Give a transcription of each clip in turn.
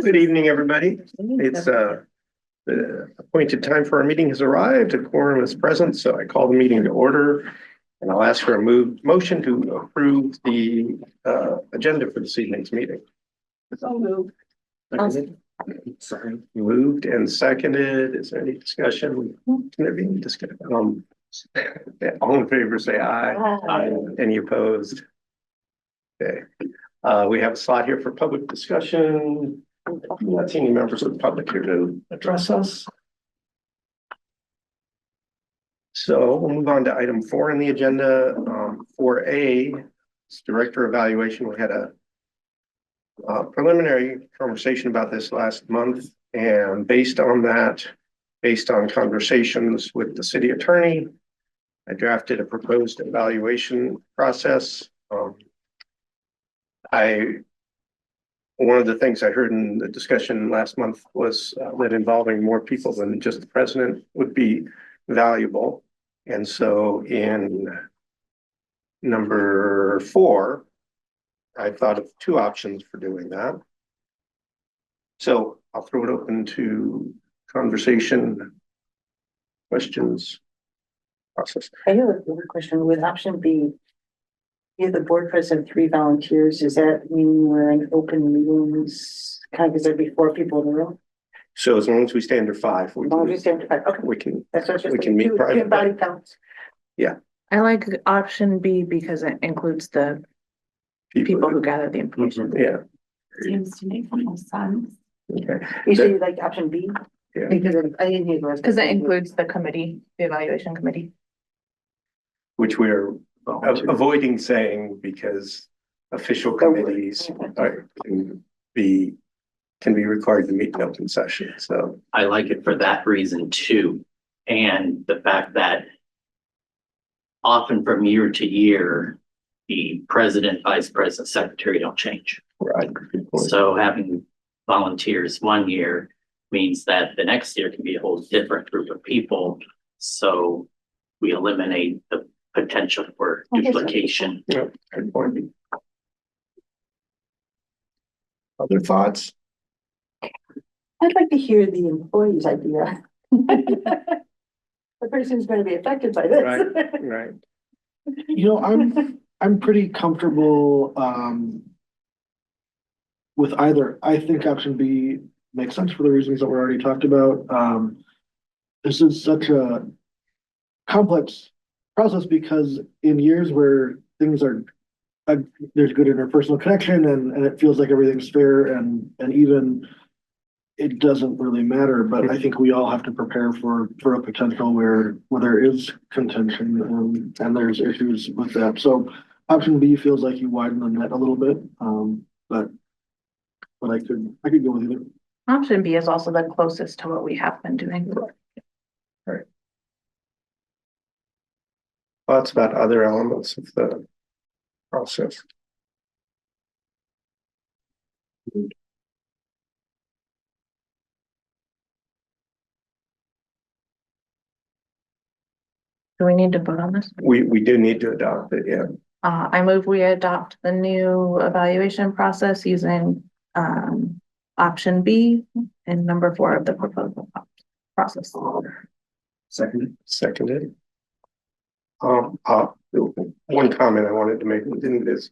Good evening, everybody. It's the appointed time for our meeting has arrived. A quorum is present, so I call the meeting to order. And I'll ask for a motion to approve the agenda for this evening's meeting. So moved. Sorry, moved and seconded. Is there any discussion? Can there be any discussion? All in favor, say aye. Aye. Any opposed? Okay. We have a slot here for public discussion. I'm not seeing any members of the public here to address us. So we'll move on to item 4 in the agenda. 4A, Director Evaluation. We had a preliminary conversation about this last month, and based on conversations with the city attorney, I drafted a proposed evaluation process. One of the things I heard in the discussion last month was that involving more people than just the president would be valuable. And so in number 4, I thought of 2 options for doing that. So I'll throw it open to conversation, questions, process. I have a question with option B. If the board president 3 volunteers, does that mean we're in open meetings? Kind of, because there'd be 4 people in the room. So as long as we stay under 5, As long as we stay under 5, okay. we can That's what we can meet privately. body counts. I like option B because it includes the people who gather the information. Yeah. Seems to make the most sense. Okay. You say you like option B? Yeah. Because I didn't hear the rest. Because it includes the committee, the evaluation committee. Which we're avoiding saying because official committees can be required to meet in open session. So I like it for that reason too. And the fact that often from year to year, the president, vice president, secretary don't change. right. So having volunteers one year means that the next year can be a whole different group of people. So we eliminate the potential for duplication. Yeah, good point. Other thoughts? I'd like to hear the employees' idea. The person's going to be affected by this. Right. You know, I'm pretty comfortable with either. I think option B makes sense for the reasons that we already talked about. This is such a complex process because in years where things are there's good interpersonal connection and it feels like everything's fair and even, it doesn't really matter. But I think we all have to prepare for a potential where there is contention and there's issues with that. So option B feels like you widen the net a little bit, but I could go with either. Option B is also the closest to what we have been doing. Right. Thoughts about other elements of the process? Do we need to vote on this? We do need to adopt it, yeah. I move we adopt the new evaluation process using option B in number 4 of the proposal process. Seconded. One comment I wanted to make is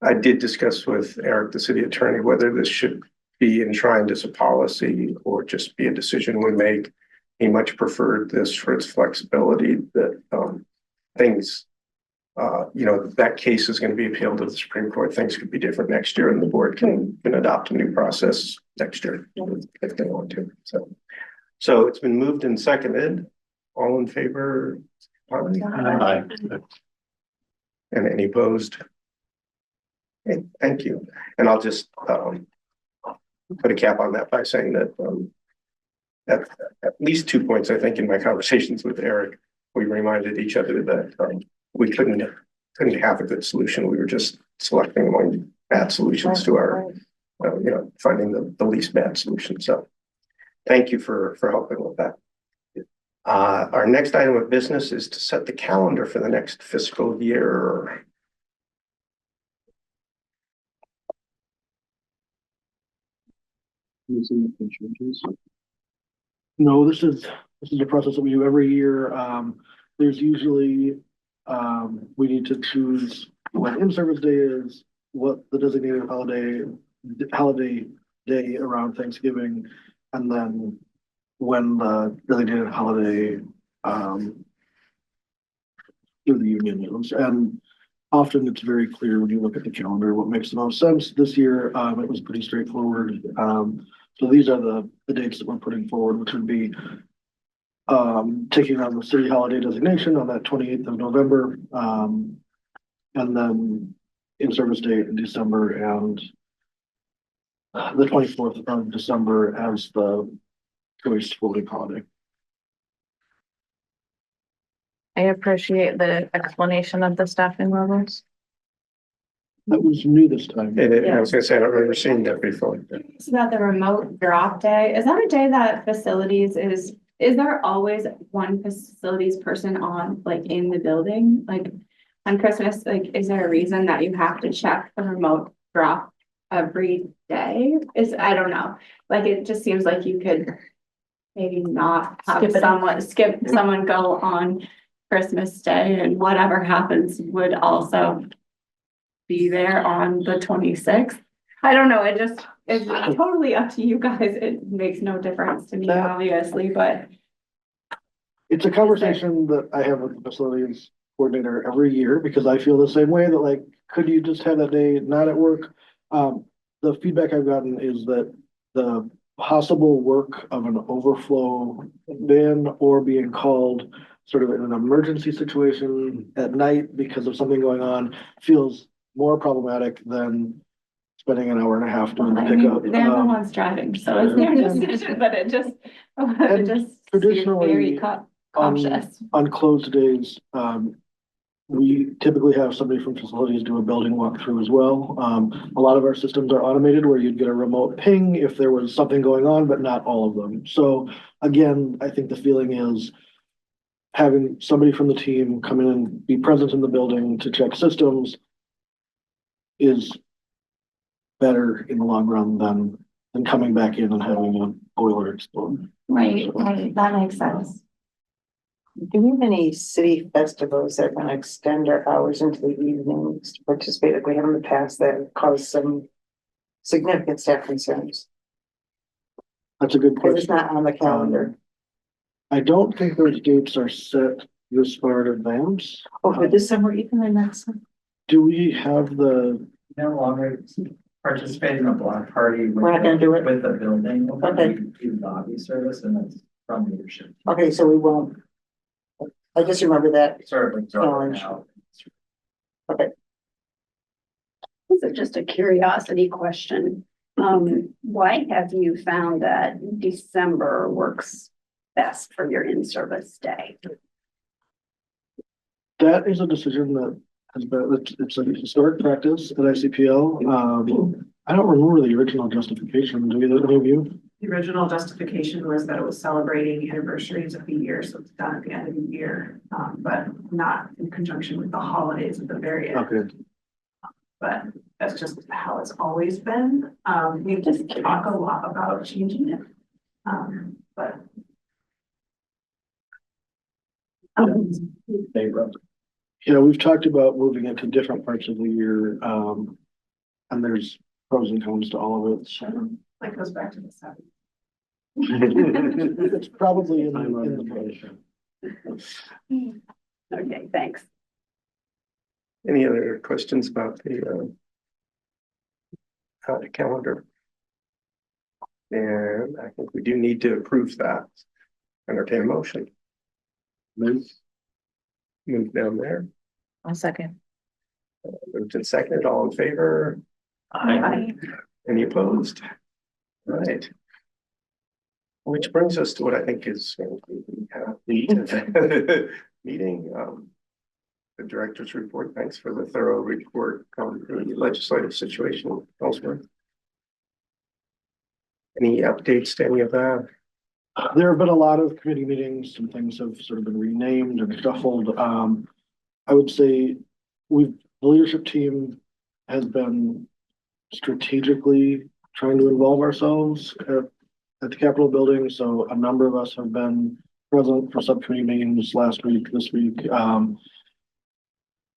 I did discuss with Eric, the city attorney, whether this should be enshrined as a policy or just be a decision we make. He much preferred this for its flexibility that things, that case is going to be appealed to the Supreme Court. Things could be different next year and the board can adopt a new process next year if they want to. So it's been moved and seconded. All in favor? Aye. And any opposed? Okay, thank you. And I'll just put a cap on that by saying that at least 2 points, I think, in my conversations with Eric, we reminded each other that we couldn't have a good solution. We were just selecting among bad solutions to our, finding the least bad solution. So thank you for helping with that. Our next item of business is to set the calendar for the next fiscal year. No, this is a process that we do every year. There's usually, we need to choose when in-service day is, what the designated holiday day around Thanksgiving, and then when the designated holiday, through the union is. And often it's very clear when you look at the calendar what makes the most sense. This year, it was pretty straightforward. So these are the dates that we're putting forward, which would be taking on the city holiday designation on that 28th of November, and then in-service date in December, and the 24th of December as the choice voting holiday. I appreciate the explanation of the staffing levels. That was new this time. I was gonna say, I don't remember seeing that before. It's about the remote drop day. Is that a day that facilities is there always one facilities person on, like, in the building? Like, on Christmas, like, is there a reason that you have to check the remote drop every day? I don't know. Like, it just seems like you could maybe not have skip someone go on Christmas Day, and whatever happens would also be there on the 26th. I don't know, it's totally up to you guys. It makes no difference to me, obviously, but. It's a conversation that I have with the facilities coordinator every year, because I feel the same way, that like, could you just have that day not at work? The feedback I've gotten is that the possible work of an overflow bin or being called sort of in an emergency situation at night because of something going on feels more problematic than spending an hour and a half doing the pickup. They're the ones driving, so it's their decision, but it just traditionally, very cautious. On closed days, we typically have somebody from facilities do a building walkthrough as well. A lot of our systems are automated where you'd get a remote ping if there was something going on, but not all of them. So again, I think the feeling is having somebody from the team come in and be present in the building to check systems is better in the long run than coming back in and having a boiler explode. Right, that makes sense. Do we have any city festivals that are gonna extend our hours into the evenings to participate like we have in the past that cause some significant staff concerns? That's a good Because it's question. not on the calendar. I don't think those dates are set this far in advance. Oh, for this summer, even the next summer? Do we have the, No longer participate in a block party. We're not gonna do it? With the building. Okay. We do lobby service, and that's from leadership. Okay, so we won't. I just remember that. Sort of like throwing it out. This is just a curiosity question. Why have you found that December works best for your in-service day? that is a decision that has been, it's a historic practice at ICPL. I don't remember the original justification. Do either of you? The original justification was that it was celebrating anniversaries of the year, so it's done at the end of the year, but not in conjunction with the holidays at the very end. Okay. But that's just how it's always been. We just talk a lot about changing it. But Yeah, we've talked about moving it to different parts of the year. And there's pros and cons to all of it. that goes back to the 70s. It's probably in the Okay, thanks. Any other questions about the calendar? And I think we do need to approve that. Entertain a motion. Move down there. I'll second. Moved and seconded, all in favor? Aye. Any opposed? All right. Which brings us to what I think is going to be the meeting. The director's report. Thanks for the thorough report on the legislative situation elsewhere. Any updates to any of that? There have been a lot of committee meetings. Some things have sort of been renamed and shuffled. I would say the leadership team has been strategically trying to involve ourselves at the Capitol building, so a number of us have been present for subcommittee meetings last week, this week.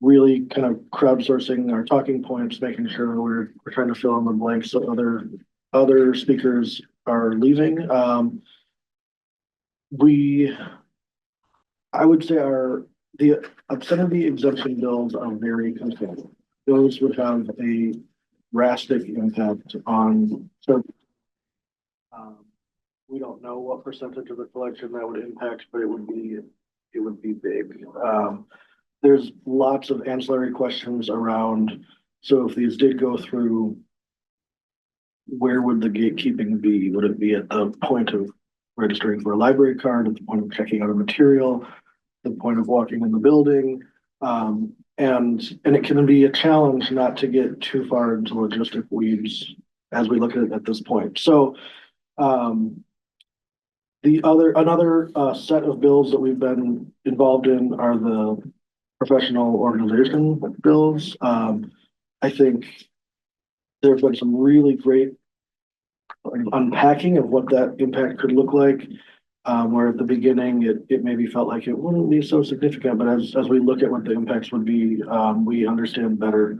Really kind of crowdsourcing our talking points, making sure we're trying to fill in the blanks so other speakers are leaving. I would say the obscenity exemption bills are very controlled. Those would have a drastic impact on, so we don't know what percentage of the collection that would impact, but it would be big. There's lots of ancillary questions around, so if these did go through, where would the gatekeeping be? Would it be at the point of registering for a library card, at the point of checking out a material, the point of walking in the building? And it can be a challenge not to get too far into logistic weeds as we look at it at this point. So another set of bills that we've been involved in are the professional organization bills. I think there's been some really great unpacking of what that impact could look like. Where at the beginning, it maybe felt like it wouldn't be so significant, but as we look at what the impacts would be, we understand better.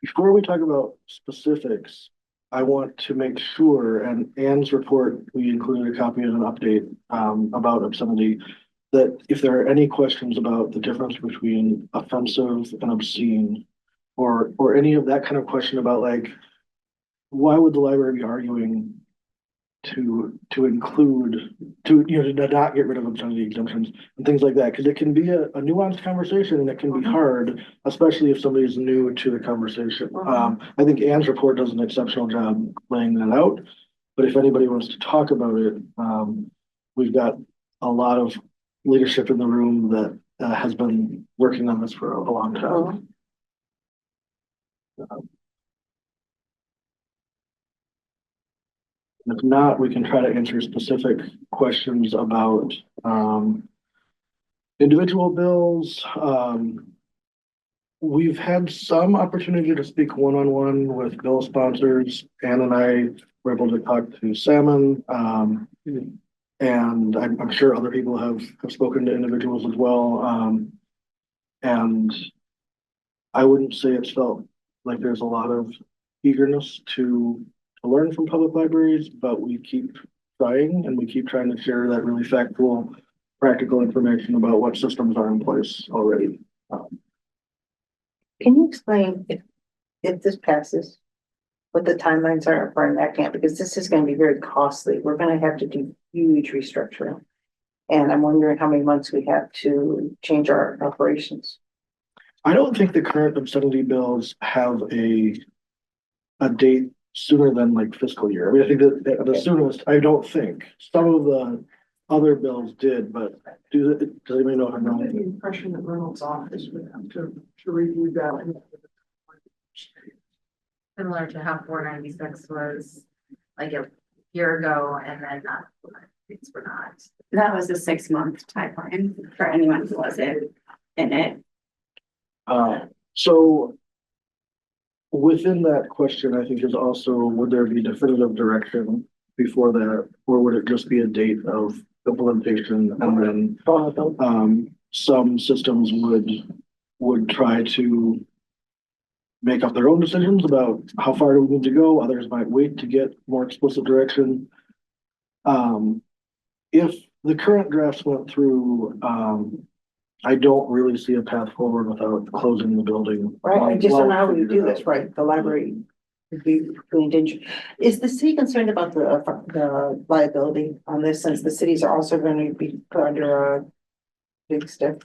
Before we talk about specifics, I want to make sure, and Anne's report, we included a copy of an update about obscenity, that if there are any questions about the difference between offensive and obscene, or any of that kind of question about like, why would the library be arguing to include, to not get rid of obscenity exemptions and things like that? Because it can be a nuanced conversation, and it can be hard, especially if somebody's new to the conversation. I think Anne's report does an exceptional job laying that out, but if anybody wants to talk about it, we've got a lot of leadership in the room that has been working on this for a long time. If not, we can try to answer specific questions about individual bills. We've had some opportunity to speak one-on-one with bill sponsors. Ann and I were able to talk to Salmon, and I'm sure other people have spoken to individuals as well. And I wouldn't say it's felt like there's a lot of eagerness to learn from public libraries, but we keep trying, and we keep trying to share that really factual, practical information about what systems are in place already. Can you explain if this passes, what the timelines are for enacting it? Because this is going to be very costly. We're going to have to do huge restructuring. And I'm wondering how many months we have to change our operations. I don't think the current obscenity bills have a date sooner than like fiscal year. I mean, I think that the soonest, I don't think. Some of the other bills did, but does anybody know if I'm I wrong? had the impression that Reynolds' office would have to review that. Similar to how 496 was like a year ago, and then things were not. That was a 6-month timeline for anyone who wasn't in it. So within that question, I think is also, would there be definitive direction before that, or would it just be a date of implementation, and then some systems would try to make up their own decisions about how far do we need to go? Others might wait to get more explicit direction. If the current drafts went through, I don't really see a path forward without closing the building. Right, I just don't know how we do this, right? The library would be really in danger. Is the city concerned about the liability on this, since the cities are also going to be put under a big stick?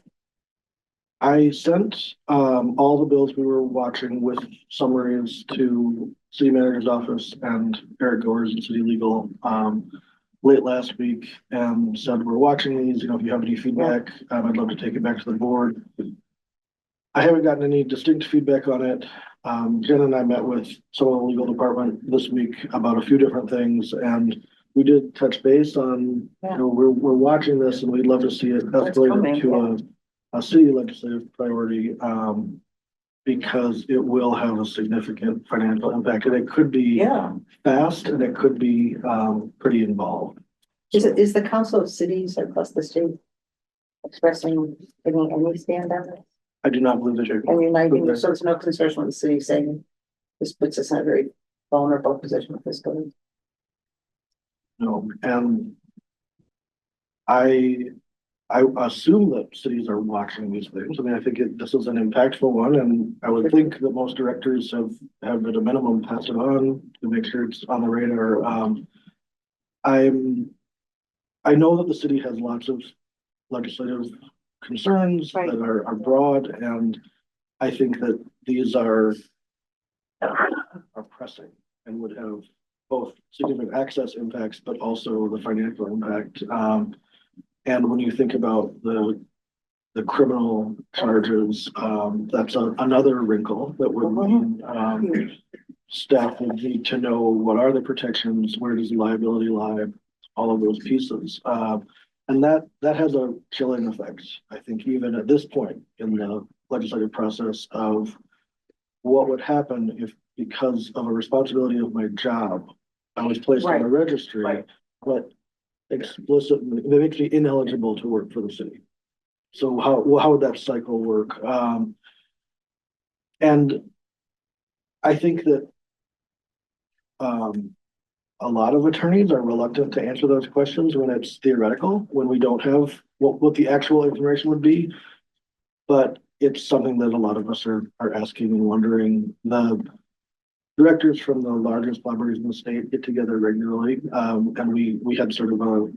I sent all the bills we were watching with summaries to city manager's office and Eric Gores and city legal late last week, and said, we're watching these, if you have any feedback, I'd love to take it back to the board. I haven't gotten any distinct feedback on it. Jen and I met with some of the legal department this week about a few different things, and we did touch base on, we're watching this, and we'd love to see it escalated to a city legislative priority. because it will have a significant financial impact, and it could be Yeah. fast and it could be pretty involved. Is the Council of Cities across the state expressing any stand on this? I do not believe that you're. And uniting, so there's no concern from the city saying this puts us in a very vulnerable position fiscally. No, and I assume that cities are watching these things. I mean, I think this is an impactful one, and I would think that most directors have at a minimum passed it on to make sure it's on the radar. I know that the city has lots of legislative concerns Right. that are broad, and I think that these are pressing and would have both significant access impacts, but also the financial impact. And when you think about the criminal charges, that's another wrinkle that would mean staff would need to know what are the protections, where does liability lie, all of those pieces. And that has a chilling effect, I think, even at this point in the legislative process of what would happen if, because of a responsibility of my job, I was placed on a registry, Right. but explicitly, it makes me ineligible to work for the city. So how would that cycle work? And I think that a lot of attorneys are reluctant to answer those questions when it's theoretical, when we don't have what the actual information would be. But it's something that a lot of us are asking and wondering. The directors from the largest libraries in the state get together regularly, and we had sort of a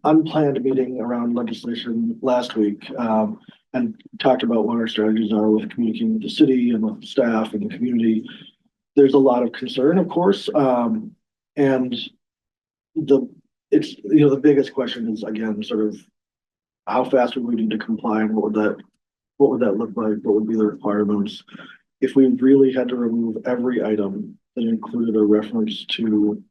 unplanned meeting around legislation last week, and talked about what our strategies are with communicating with the city and with staff and the community. There's a lot of concern, of course, and the biggest question is, again, sort of how fast would we need to comply, and what would that look like? What would be the requirements? If we really had to remove every item that included a reference to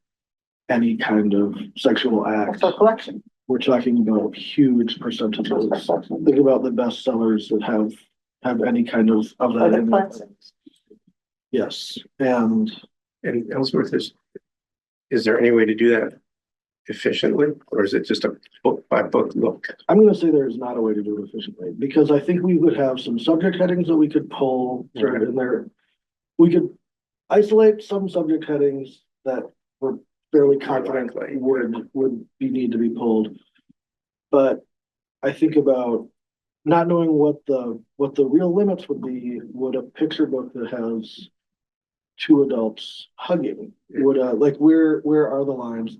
any kind of sexual act, For collection. we're talking about huge percentages. Think about the bestsellers that have any kind of Or that the in it. classics. Yes, and Ellsworth, is there any way to do that efficiently, or is it just a book by book look? I'm going to say there is not a way to do it efficiently, because I think we would have some subject headings that we could pull sort of in there. We could isolate some subject headings that we're fairly confident would need to be pulled. But I think about not knowing what the real limits would be. Would a picture book that has two adults hugging, would like where are the lines?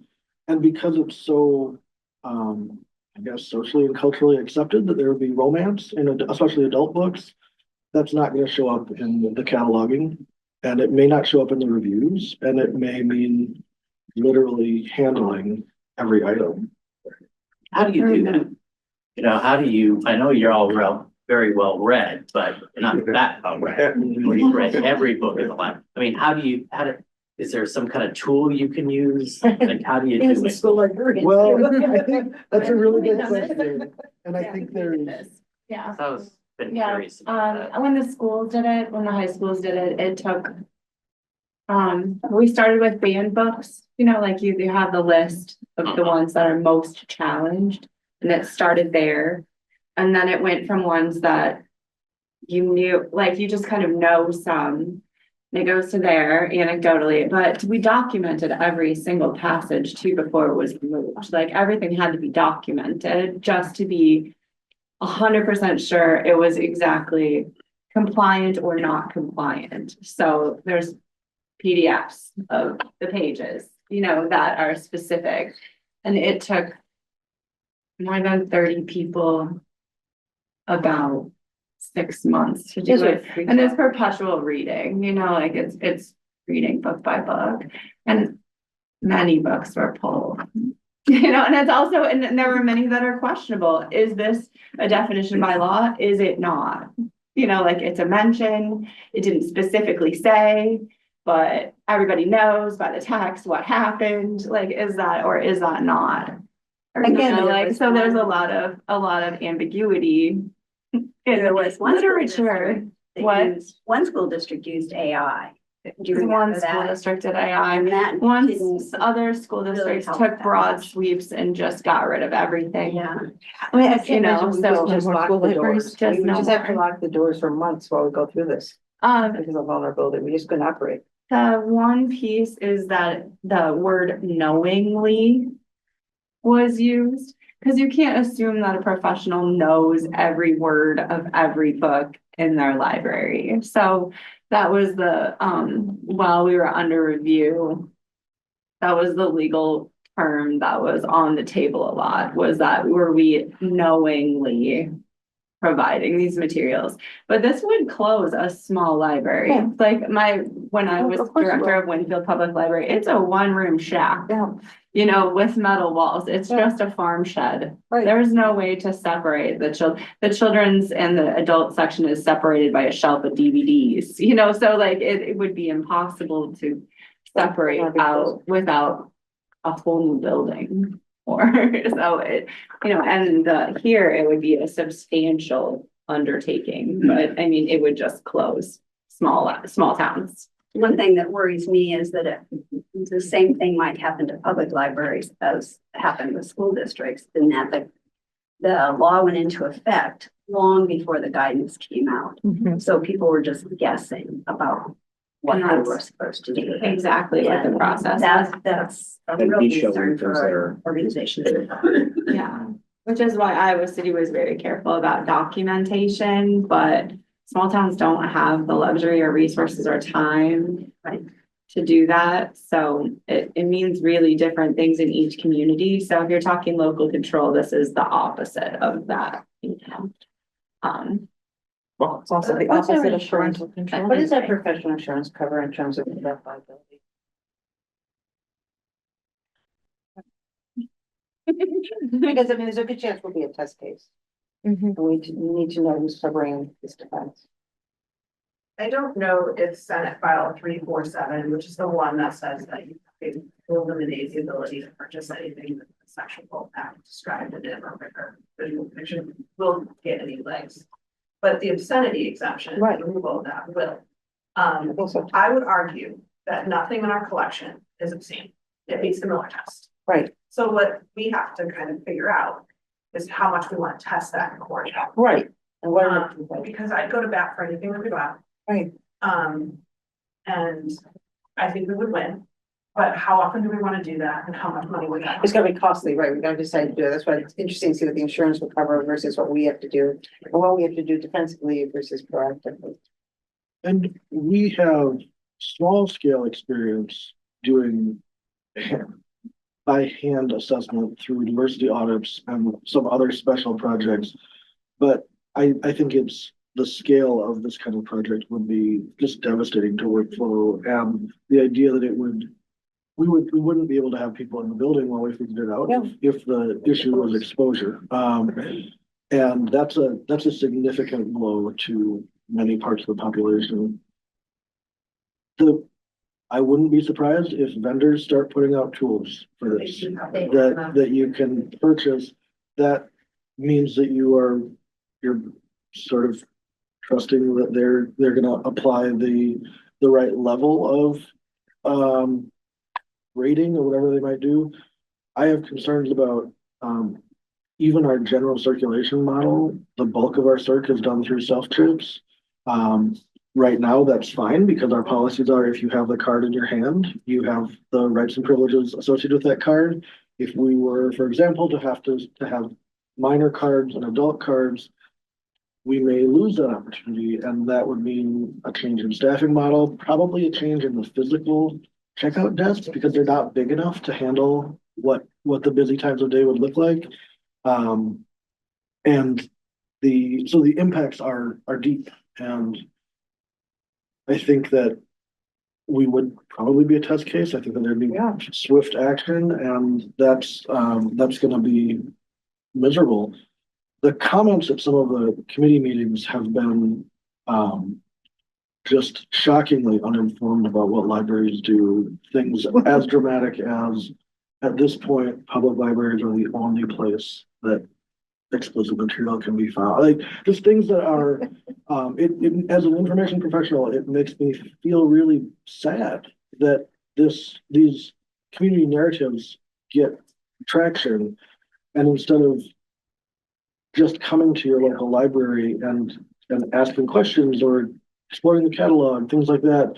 And because it's so I guess socially and culturally accepted that there would be romance in especially adult books, that's not going to show up in the cataloging, and it may not show up in the reviews, and it may mean literally handling every item. How do you do that? You know, I know you're all very well read, but you're not that well read. You've read every book in the library. I mean, is there some kind of tool you can use? Like, how do you do it? School librarian. Well, I think that's a really good question, and I think there's Yeah. I was been Yeah, curious about that. when the schools did it, when the high schools did it, it took. We started with banned books, like you have the list of the ones that are most challenged, and it started there. And then it went from ones that you knew, like you just kind of know some. And it goes to there anecdotally, but we documented every single passage too before it was removed. Like everything had to be documented just to be 100% sure it was exactly compliant or not compliant. So there's PDFs of the pages, that are specific. And it took more than 30 people about 6 months to do it. And it's perpetual reading, like it's reading book by book, and many books were pulled. And it's also, and there were many that are questionable. Is this a definition by law? Is it not? Like it's a mention, it didn't specifically say, but everybody knows by the text what happened. Like, is that or is that not? Again, so there's a lot of ambiguity There was one school literature. district that What? one school district used AI. Do you remember One school that? district did AI. And that Once didn't other school really districts help took that broad much. sweeps and just got rid of everything. Yeah. I mean, I You can't know, imagine we so would just more lock school the libraries, doors. just We would no just have to more. lock the doors for months while we go through this because of vulnerability. We just couldn't operate. The one piece is that the word knowingly was used, because you can't assume that a professional knows every word of every book in their library. So that was the, while we were under review, that was the legal term that was on the table a lot, was that were we knowingly providing these materials? But this would close a small library. Yeah. Like when I Oh, was of course it director will. of Winfield Public Library, it's a one-room shack, Yeah, you know, with metal walls. It's Yeah. just a farm shed. right. There's no way to separate the children's and the adult section is separated by a shelf of DVDs, you know, so like it would be impossible to separate out without a whole new building. Or, so it, you know, and here it would be a substantial undertaking, but I mean, it would just close small towns. One thing that worries me is that the same thing might happen to public libraries as happened with school districts, in that the law went into effect long before the guidance came out. So people were just guessing about what they were supposed to do. Exactly what the process is. That's a real concern for our organization. Yeah, which is why Iowa City was very careful about documentation, but small towns don't have the luxury or resources or time to do that. So it means really different things in each community. So if you're talking local control, this is the opposite of that, you know. Well, it's also the What's our opposite of insurance? parental control. What does that professional insurance cover in terms of that liability? Because I mean, there's a good chance we'll be a test case. Mhm. And we need to know who's covering this defense. I don't know if Senate File 347, which is the one that says that you will eliminate the ability to purchase anything that the sexual act described in it or visual fiction will get any legs. But the obscenity exemption, Right. removal of that will. I think so. I would argue that nothing in our collection is obscene. It meets the Miller test. Right, So what we have to kind of figure out is how much we want to test that in court. right. And what are the Because I'd go to bat for anything that we go out. Right. And I think we would win, but how often do we want to do that and how much money would that? It's gonna be costly, right? We gotta decide to do it. That's why it's interesting to see what the insurance will cover versus what we have to do. And what we have to do defensively versus proactively. And we have small scale experience doing by hand assessment through diversity audits and some other special projects. But I think it's the scale of this kind of project would be just devastating to workflow. And the idea that we wouldn't be able to have people in the building while we figured it out Yeah. if the issue was exposure. And that's a significant blow to many parts of the population. I wouldn't be surprised if vendors start putting out tools for this that you can purchase. That means that you're sort of trusting that they're gonna apply the right level of rating or whatever they might do. I have concerns about even our general circulation model. The bulk of our circ is done through self-trips. Right now, that's fine because our policies are if you have the card in your hand, you have the rights and privileges associated with that card. If we were, for example, to have minor cards and adult cards, we may lose that opportunity, and that would mean a change in staffing model, probably a change in the physical checkout desks because they're not big enough to handle what the busy times of day would look like. And the impacts are deep, and I think that we would probably be a test case. I think that there'd be swift action, and that's going to be miserable. The comments at some of the committee meetings have been just shockingly uninformed about what libraries do. Things as dramatic as, at this point, public libraries are the only place that explosive material can be found, like, just things that are, as an information professional, it makes me feel really sad that these community narratives get traction, and instead of just coming to your local library and asking questions or exploring the catalog, things like that,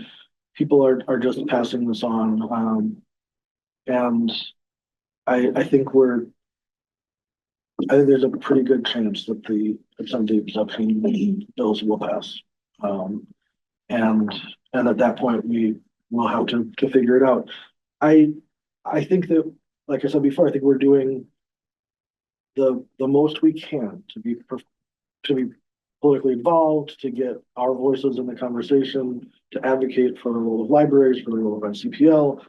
people are just passing this on. And I think I think there's a pretty good chance that the obscenity exception bills will pass. And at that point, we will have to figure it out. I think that, like I said before, I think we're doing the most we can to be politically involved, to get our voices in the conversation, to advocate for the role of libraries, for the role of NCPL.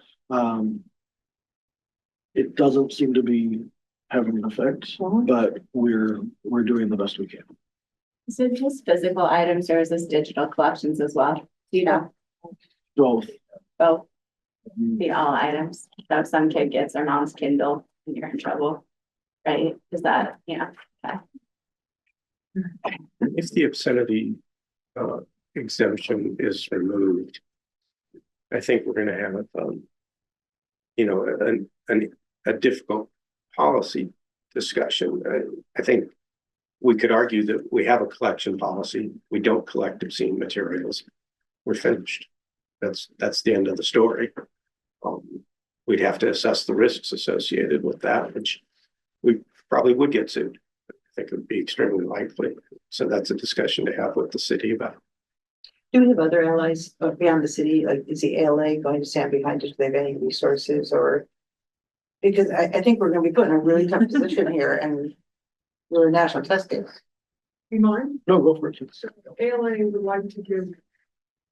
It doesn't seem to be having an effect, but we're doing the best we can. Is it just physical items or is this digital collections as well? Do you know? Both. Both. Be all items. So if some kid gets their mom's Kindle and you're in trouble, right? Is that, okay. If the obscenity exemption is removed, I think we're gonna have a difficult policy discussion. I think we could argue that we have a collection policy. We don't collect obscene materials. We're finished. That's the end of the story. We'd have to assess the risks associated with that, which we probably would get sued. I think it would be extremely likely. So that's a discussion to have with the city about. Do we have other allies beyond the city? Like, is the ALA going to stand behind it? Do they have any resources or? Because I think we're going to be put in a really tough position here, and we're a national test case. You mind? No, go for it. ALA would like to give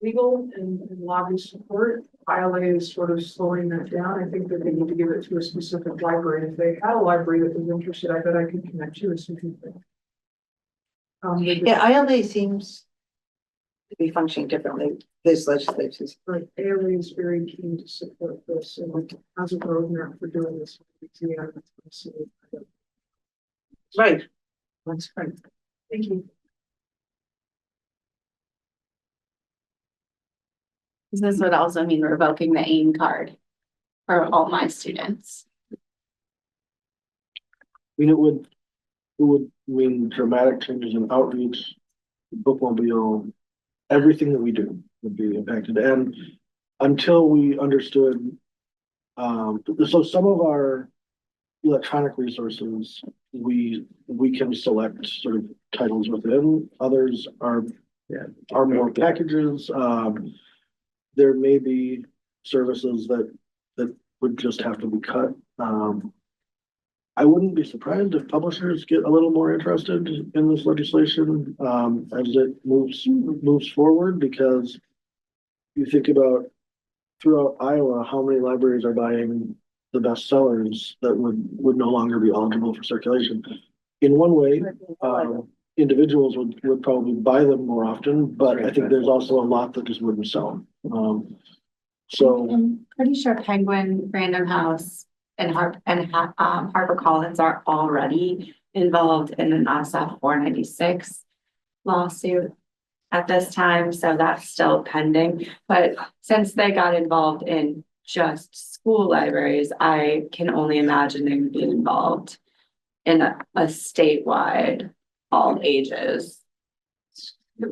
legal and lobby support. ILA is sort of slowing that down. I think that they need to give it to a specific library. If they had a library that was interested, I bet I could connect you with some people. Yeah, ILA seems to be functioning differently. This legislation. But ALA is very keen to support this and like has a roadmap for doing this. Right. That's right. Thank you. This would also mean revoking the AIM card for all my students. I mean, it would mean dramatic changes in outreach, bookmobile, everything that we do would be impacted. And until we understood, so some of our electronic resources, we can select sort of titles within. Others are more packages. There may be services that would just have to be cut. I wouldn't be surprised if publishers get a little more interested in this legislation as it moves forward, because you think about throughout Iowa, how many libraries are buying the bestsellers that would no longer be eligible for circulation. In one way, individuals would probably buy them more often, but I think there's also a lot that just wouldn't sell. So I'm pretty sure Penguin, Random House, and HarperCollins are already involved in an SF 496 lawsuit at this time, so that's still pending. But since they got involved in just school libraries, I can only imagine they would be involved in a statewide, all ages.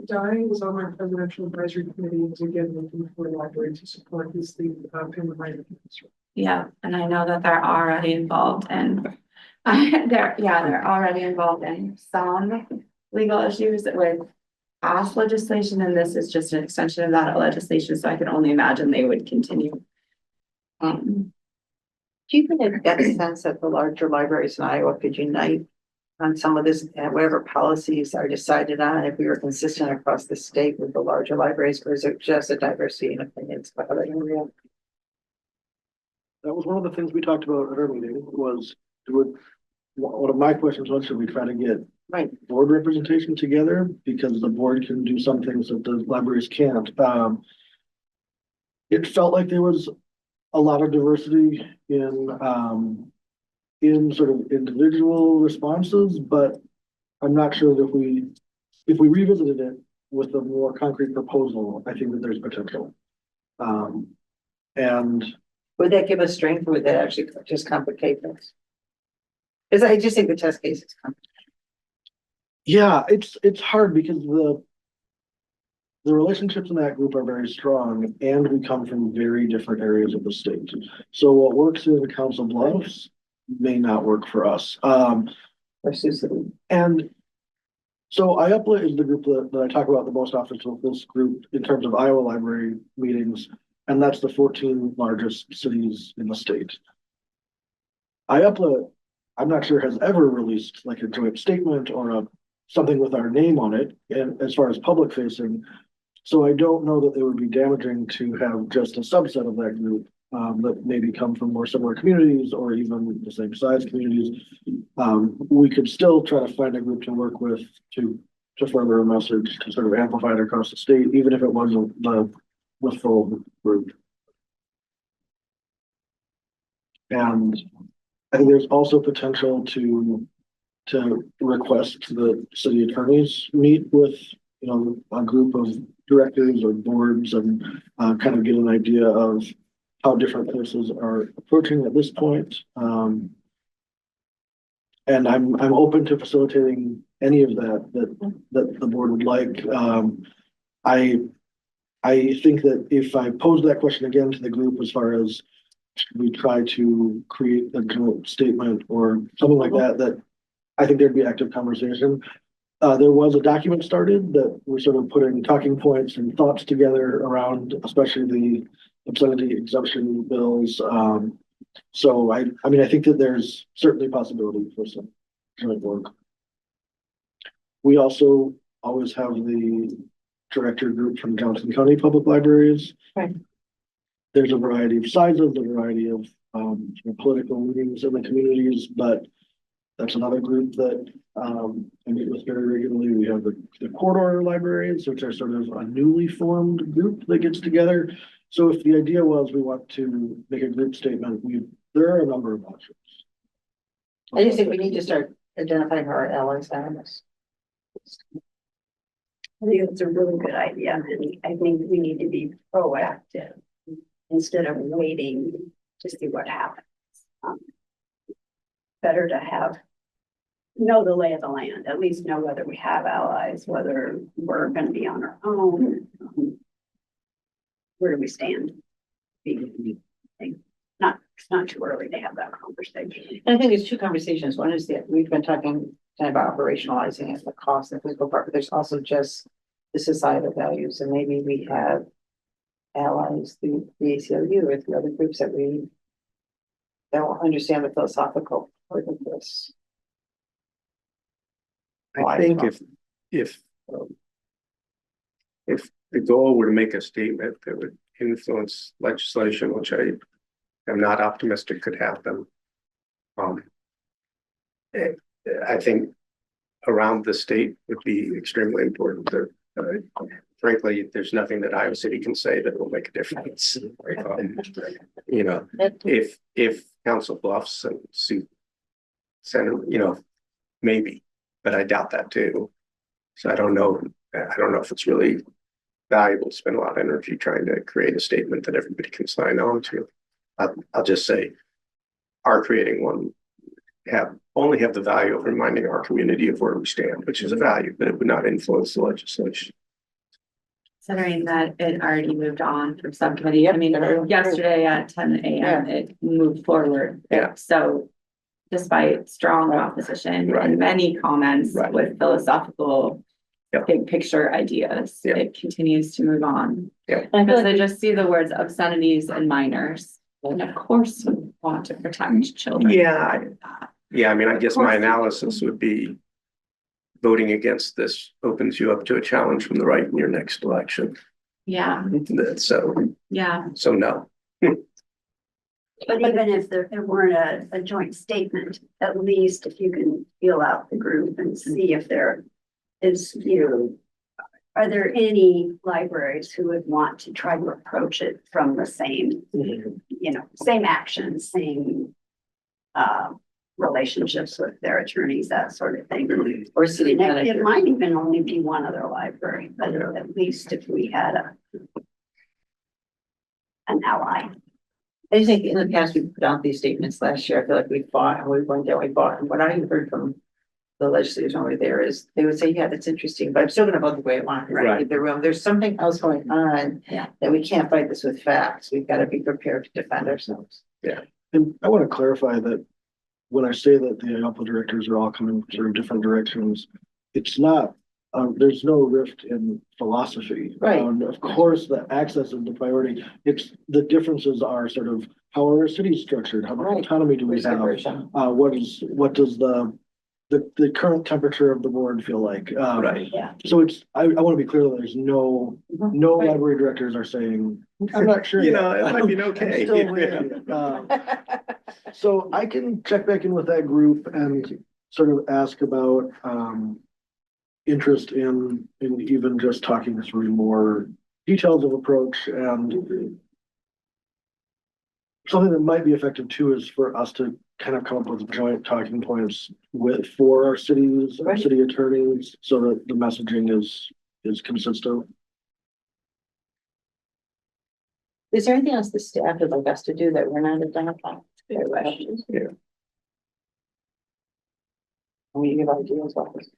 Di was on my presidential advisory committee, was again looking for a library to support this thing, Penguin Random House. Yeah, and I know that they're already involved in, they're already involved in some legal issues with past legislation, and this is just an extension of that legislation, so I can only imagine they would continue. Do you think they've got a sense that the larger libraries in Iowa could unite on some of this, whatever policies are decided on, if we were consistent across the state with the larger libraries, or is it just a diversity in opinions about other area? that was one of the things we talked about at our meeting was one of my questions was, should we try to get board representation together, because the board can do some things that the libraries can't. It felt like there was a lot of diversity in sort of individual responses, but I'm not sure that if we revisited it with a more concrete proposal, I think that there's potential. And Would that give us strength or would that actually just complicate things? Because I just think the test case is complicated. yeah, it's hard because the relationships in that group are very strong and we come from very different areas of the state. So what works in Council Bluffs may not work for us. Versus, And so IUPLA is the group that I talk about the most often with this group in terms of Iowa library meetings, and that's the 14 largest cities in the state. IUPLA, I'm not sure has ever released like a joint statement or something with our name on it, and as far as public facing. So I don't know that it would be damaging to have just a subset of that group that maybe come from more similar communities or even the same size communities. We could still try to find a group to work with to further a message to sort of amplify it across the state, even if it wasn't the full group. And I think there's also potential to request the city attorneys meet with, a group of directors or boards and kind of get an idea of how different places are approaching at this point. And I'm open to facilitating any of that the board would like. I think that if I pose that question again to the group as far as we try to create a joint statement or something like that I think there'd be active conversation. There was a document started that we're sort of putting talking points and thoughts together around, especially the obscenity exemption bills. So I think that there's certainly possibility for some joint work. We also always have the director group from Johnson County Public Libraries. Right. There's a variety of sizes, a variety of political leanings in the communities, but that's another group that I meet with very regularly. We have the corridor librarians, which are sort of a newly formed group that gets together. So if the idea was we want to make a group statement, there are a number of options. I just think we need to start identifying who our allies are in this. I think it's a really good idea, and I think we need to be proactive instead of waiting to see what happens. Better to know the lay of the land, at least know whether we have allies, whether we're going to be on our own. Where do we stand? It's not too early to have that conversation. And I think there's two conversations. One is that we've been talking kind of about operationalizing it, the cost and physical part, but there's also just the societal values, and maybe we have allies through the ACLU or through other groups that we don't understand the philosophical part of this. I think if the goal were to make a statement that would influence legislation, which I am not optimistic could happen, I think around the state would be extremely important. Frankly, there's nothing that Iowa City can say that will make a difference. If Council Bluffs and Sioux Center, maybe, but I doubt that too. So I don't know if it's really valuable to spend a lot of energy trying to create a statement that everybody can sign on to. I'll just say our creating one only have the value of reminding our community of where we stand, which is a value, but it would not influence the legislation. Considering that it already moved on from subcommittee, I mean, yesterday at 10 a.m. it moved forward. Yeah. So despite strong opposition and many comments with philosophical big picture ideas, it continues to move on. Yeah. Because I just see the words obscenities and minors. And of course we want to protect children. Yeah, I mean, I guess my analysis would be voting against this opens you up to a challenge from the right in your next election. Yeah. So no. But even if there weren't a joint statement, at least if you can feel out the group and see if there is, are there any libraries who would want to try to approach it from the same, same actions, same relationships with their attorneys, that sort of thing. Or city And it manager. might even only be one other library, but at least if we had an ally. I think in the past, we put out these statements last year. I feel like we fought and we went down, we fought. And what I heard from the legislators over there is they would say, yeah, that's interesting, but I'm still gonna vote the way I want. Right. Leave the room. There's something else going on. Yeah. That we can't fight this with facts. We've got to be prepared to defend ourselves. And I want to clarify that when I say that the IOPA directors are all coming from sort of different directions, it's not, there's no rift in philosophy. Right. Of course, the access is the priority. It's the differences are sort of how are our cities structured? How much Right. autonomy do we There's have? separation. What does the current temperature of the board feel like? Right. Yeah. So it's, I want to be clear that there's no Right. library directors are saying, I'm not sure. You yet. know, it might be I'm okay. still wary. So I can check back in with that group and sort of ask about interest in even just talking through more details of approach, and something that might be effective too is for us to kind of come up with joint talking points for our cities, our Right. city attorneys, so that the messaging is consistent. Is there anything else the staff would like us to do that we're not identifying? Yeah. We give ideas about this.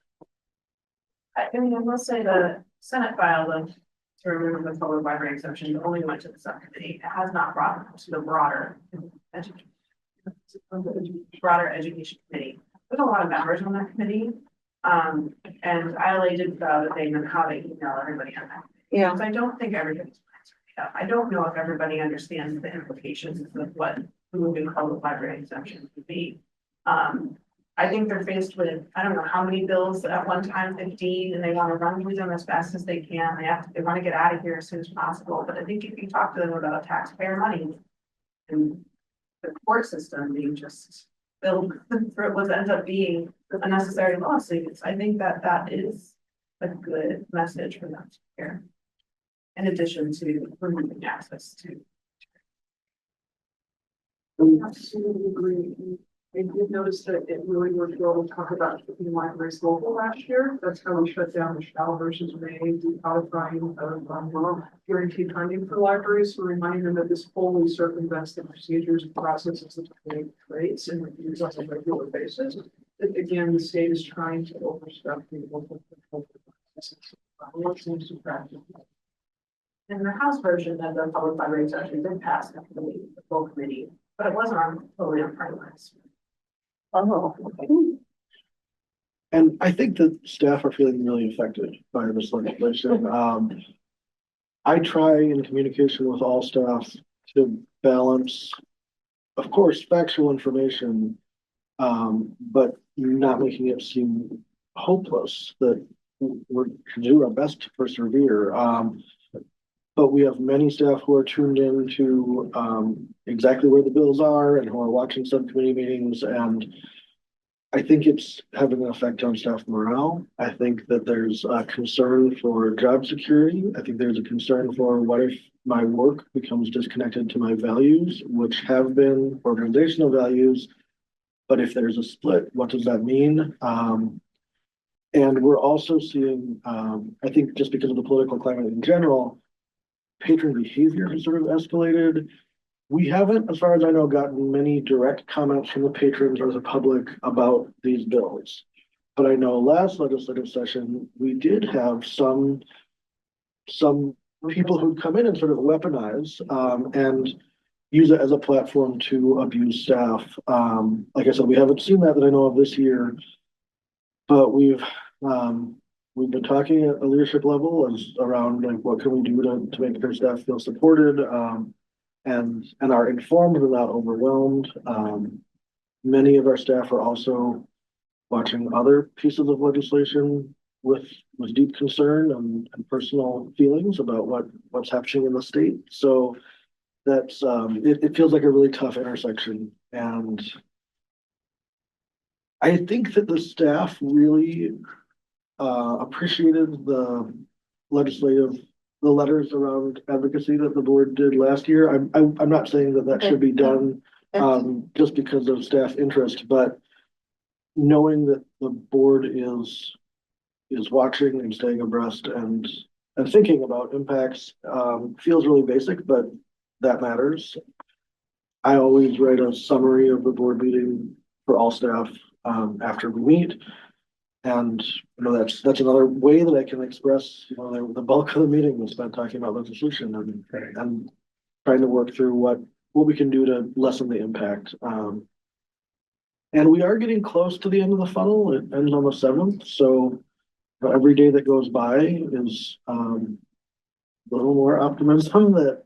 I mean, I will say the Senate filed to remove the public library exemption, it only went to the subcommittee. It has not brought it to the broader education committee. There's a lot of members on that committee. And I did the thing on how they email everybody on that. Yeah. So I don't think everybody's plans are made up. I don't know if everybody understands the implications of what removing public library exemption would be. I think they're faced with, I don't know how many bills at one time, 15, and they want to run through them as fast as they can. They want to get out of here as soon as possible. But I think if you talk to them about taxpayer money and the court system being just filled for what ends up being unnecessary lawsuits, I think that is a good message for them to hear. In addition to removing access to. Absolutely agree. I did notice that it really worked well to talk about keeping libraries local last year. That's how we shut down the shall versus may decodifying of guaranteed funding for libraries. So reminding them that this fully circumvents the procedures and processes that they creates and reviews on a regular basis. That again, the state is trying to overstep the local processes. What seems to practice. And the House version of the public library exemption did pass after the full committee, but it wasn't on totally on priorities. Oh, okay. And I think that staff are feeling really affected by this legislation. I try in communication with all staff to balance, of course, factual information, but not making it seem hopeless that we're to do our best to persevere. But we have many staff who are tuned in to exactly where the bills are and who are watching subcommittee meetings, and I think it's having an effect on staff morale. I think that there's a concern for job security. I think there's a concern for what if my work becomes disconnected to my values, which have been organizational values. But if there's a split, what does that mean? And we're also seeing, I think just because of the political climate in general, patron behavior has sort of escalated. We haven't, as far as I know, gotten many direct comments from the patrons or the public about these bills. But I know last legislative session, we did have some people who'd come in and sort of weaponize and use it as a platform to abuse staff. Like I said, we haven't seen that I know of this year, but we've been talking at a leadership level as around like what can we do to make our staff feel supported and are informed but not overwhelmed. Many of our staff are also watching other pieces of legislation with deep concern and personal feelings about what's happening in the state. So that's it feels like a really tough intersection, and I think that the staff really appreciated the letters around advocacy that the board did last year. I'm not saying that should be done just because of staff interest, but knowing that the board is watching and staying abreast and thinking about impacts, feels really basic, but that matters. I always write a summary of the board meeting for all staff, after we meet. And, you know, that's another way that I can express, you know, the bulk of the meeting was spent talking about legislation and trying to work through what we can do to lessen the impact. And we are getting close to the end of the funnel. It ends on the 7th, so every day that goes by is a little more optimism that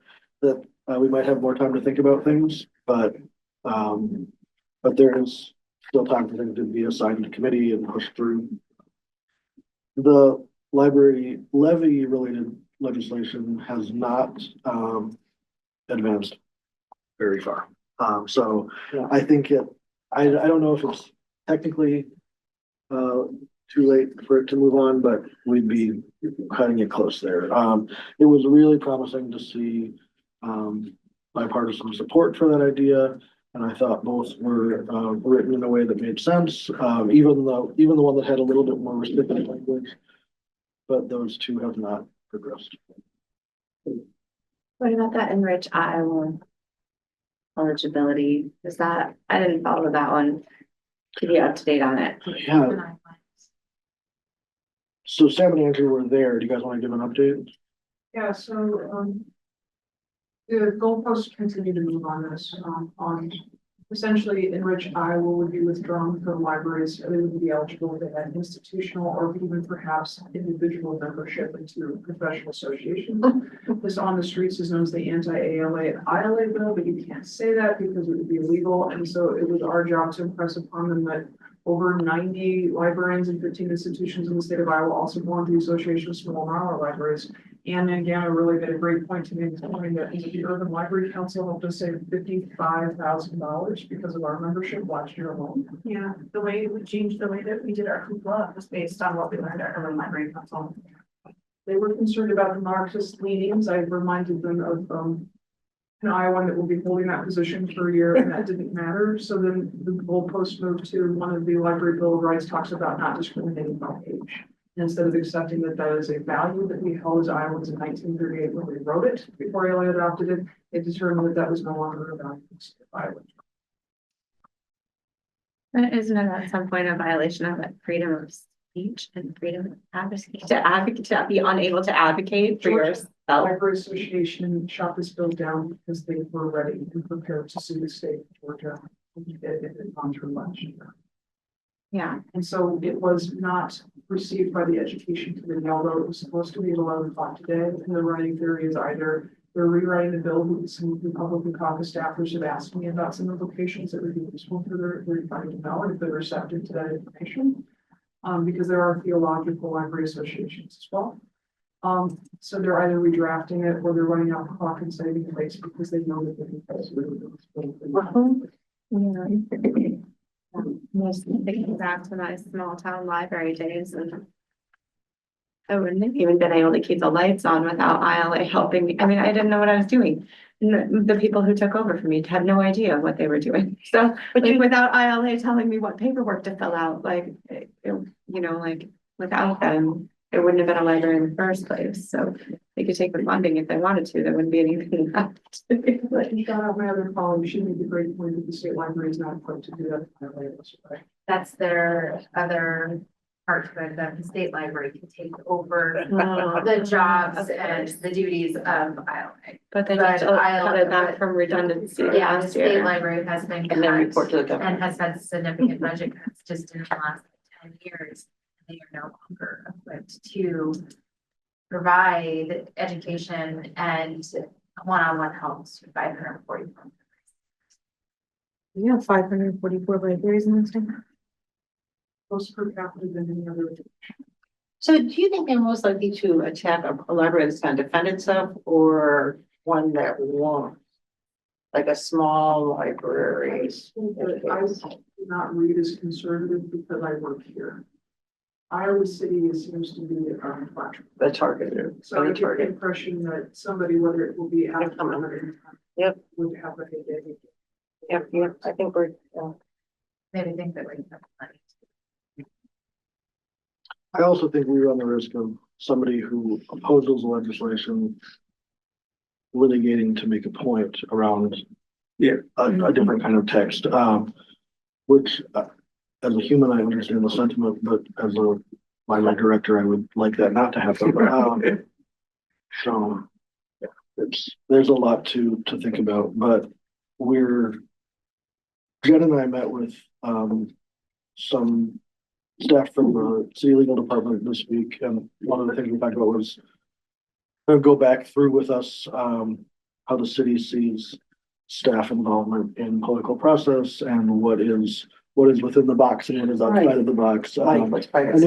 we might have more time to think about things, but there is still time for things to be assigned to committee and pushed through. The library levy related legislation has not advanced very far. So I think I don't know if it's technically too late for it to move on, but we'd be cutting it close there. It was really promising to see bipartisan support for that idea. And I thought both were written in a way that made sense, even the one that had a little bit more restrictive language. But those two have not progressed. What about that enrich Iowa eligibility? Is that, I didn't follow that one. Keep you up to date on it. Yeah. So Sam and Andrew were there. Do you guys want to give an update? Yeah, so, the goalposts continue to move on this, on essentially Enrich Iowa would be withdrawn from libraries. They would be eligible if they had institutional or even perhaps individual membership into professional associations. This on the streets is known as the anti-ALA and ILA bill, but you can't say that because it would be illegal. And so it was our job to impress upon them that over 90 librarians and 15 institutions in the state of Iowa also belong to the Association of Small and Rural Libraries. And again, I really made a great point to me this morning that the Urban Library Council helped us save $55,000 because of our membership last year alone. Yeah, the way we changed the way that we did our hoopla was based on what we learned at Urban Library Council. They were concerned about the Marxist leanings. I reminded them of an Iowa that will be holding that position for a year, and that didn't matter. So then the goalpost moved to one of the library bill of rights talks about not discriminating by age. Instead of accepting that that is a value that we held as Iowans in 1938 when we wrote it, before ALA adopted it, they determined that that was no longer a value of Iowa. Isn't it at some point a violation of freedom of speech and freedom of advocate to be unable to advocate for yourself? Library Association shot this bill down because they were ready and prepared to sue the state of Georgia. It had gone through last year. Yeah. And so it was not received by the education committee, although it was supposed to be at 11 o'clock today. And the running theory is either they're rewriting the bill. Some Republican caucus staffers have asked me about some implications that would be useful for their trying to know if they're receptive to that information. Because there are theological library associations as well. So they're either redrafting it or they're running out the clock and saving place because they know that they can pass it. Most thinking back to my small town library days, and I wouldn't have even been able to keep the lights on without ILA helping me. I mean, I didn't know what I was doing. And the people who took over for me had no idea what they were doing. So like, without ILA telling me what paperwork to fill out, like, you know, like without them, it wouldn't have been a library in the first place. So they could take the funding if they wanted to. There wouldn't be anything left. Like you got out my other colleague, she made the great point that the state library is not equipped to do that. That's their other part to it, that the state library can take over the jobs and the duties of ILA. But they just cut it back from redundancy. Yeah, the state library has been And then report to the cut government. and has had significant budget cuts just in the last 10 years. They are no longer equipped to provide education and one-on-one help to 544. We have 544 libraries in this town. Most per capita than any other. So do you think they're most likely to attack a library that's going to defend itself or one that won't? Like a small library? I do not read as conservative because I work here. Iowa City seems to be The target. So I get the impression that somebody, whether it will be out of Yep. would have a heyday. Yep, I think we're. Maybe think that we have money I also think we run the risk of somebody who opposes the legislation litigating to make a point around a different kind of text, which as a human, I understand the sentiment, but as a library director, I would like that not to happen. So there's a lot to think about, but Jen and I met with some staff from the city legal department this week, and one of the things we talked about was go back through with us how the city sees staff involvement in political process and what is within the box and what is outside of the box. And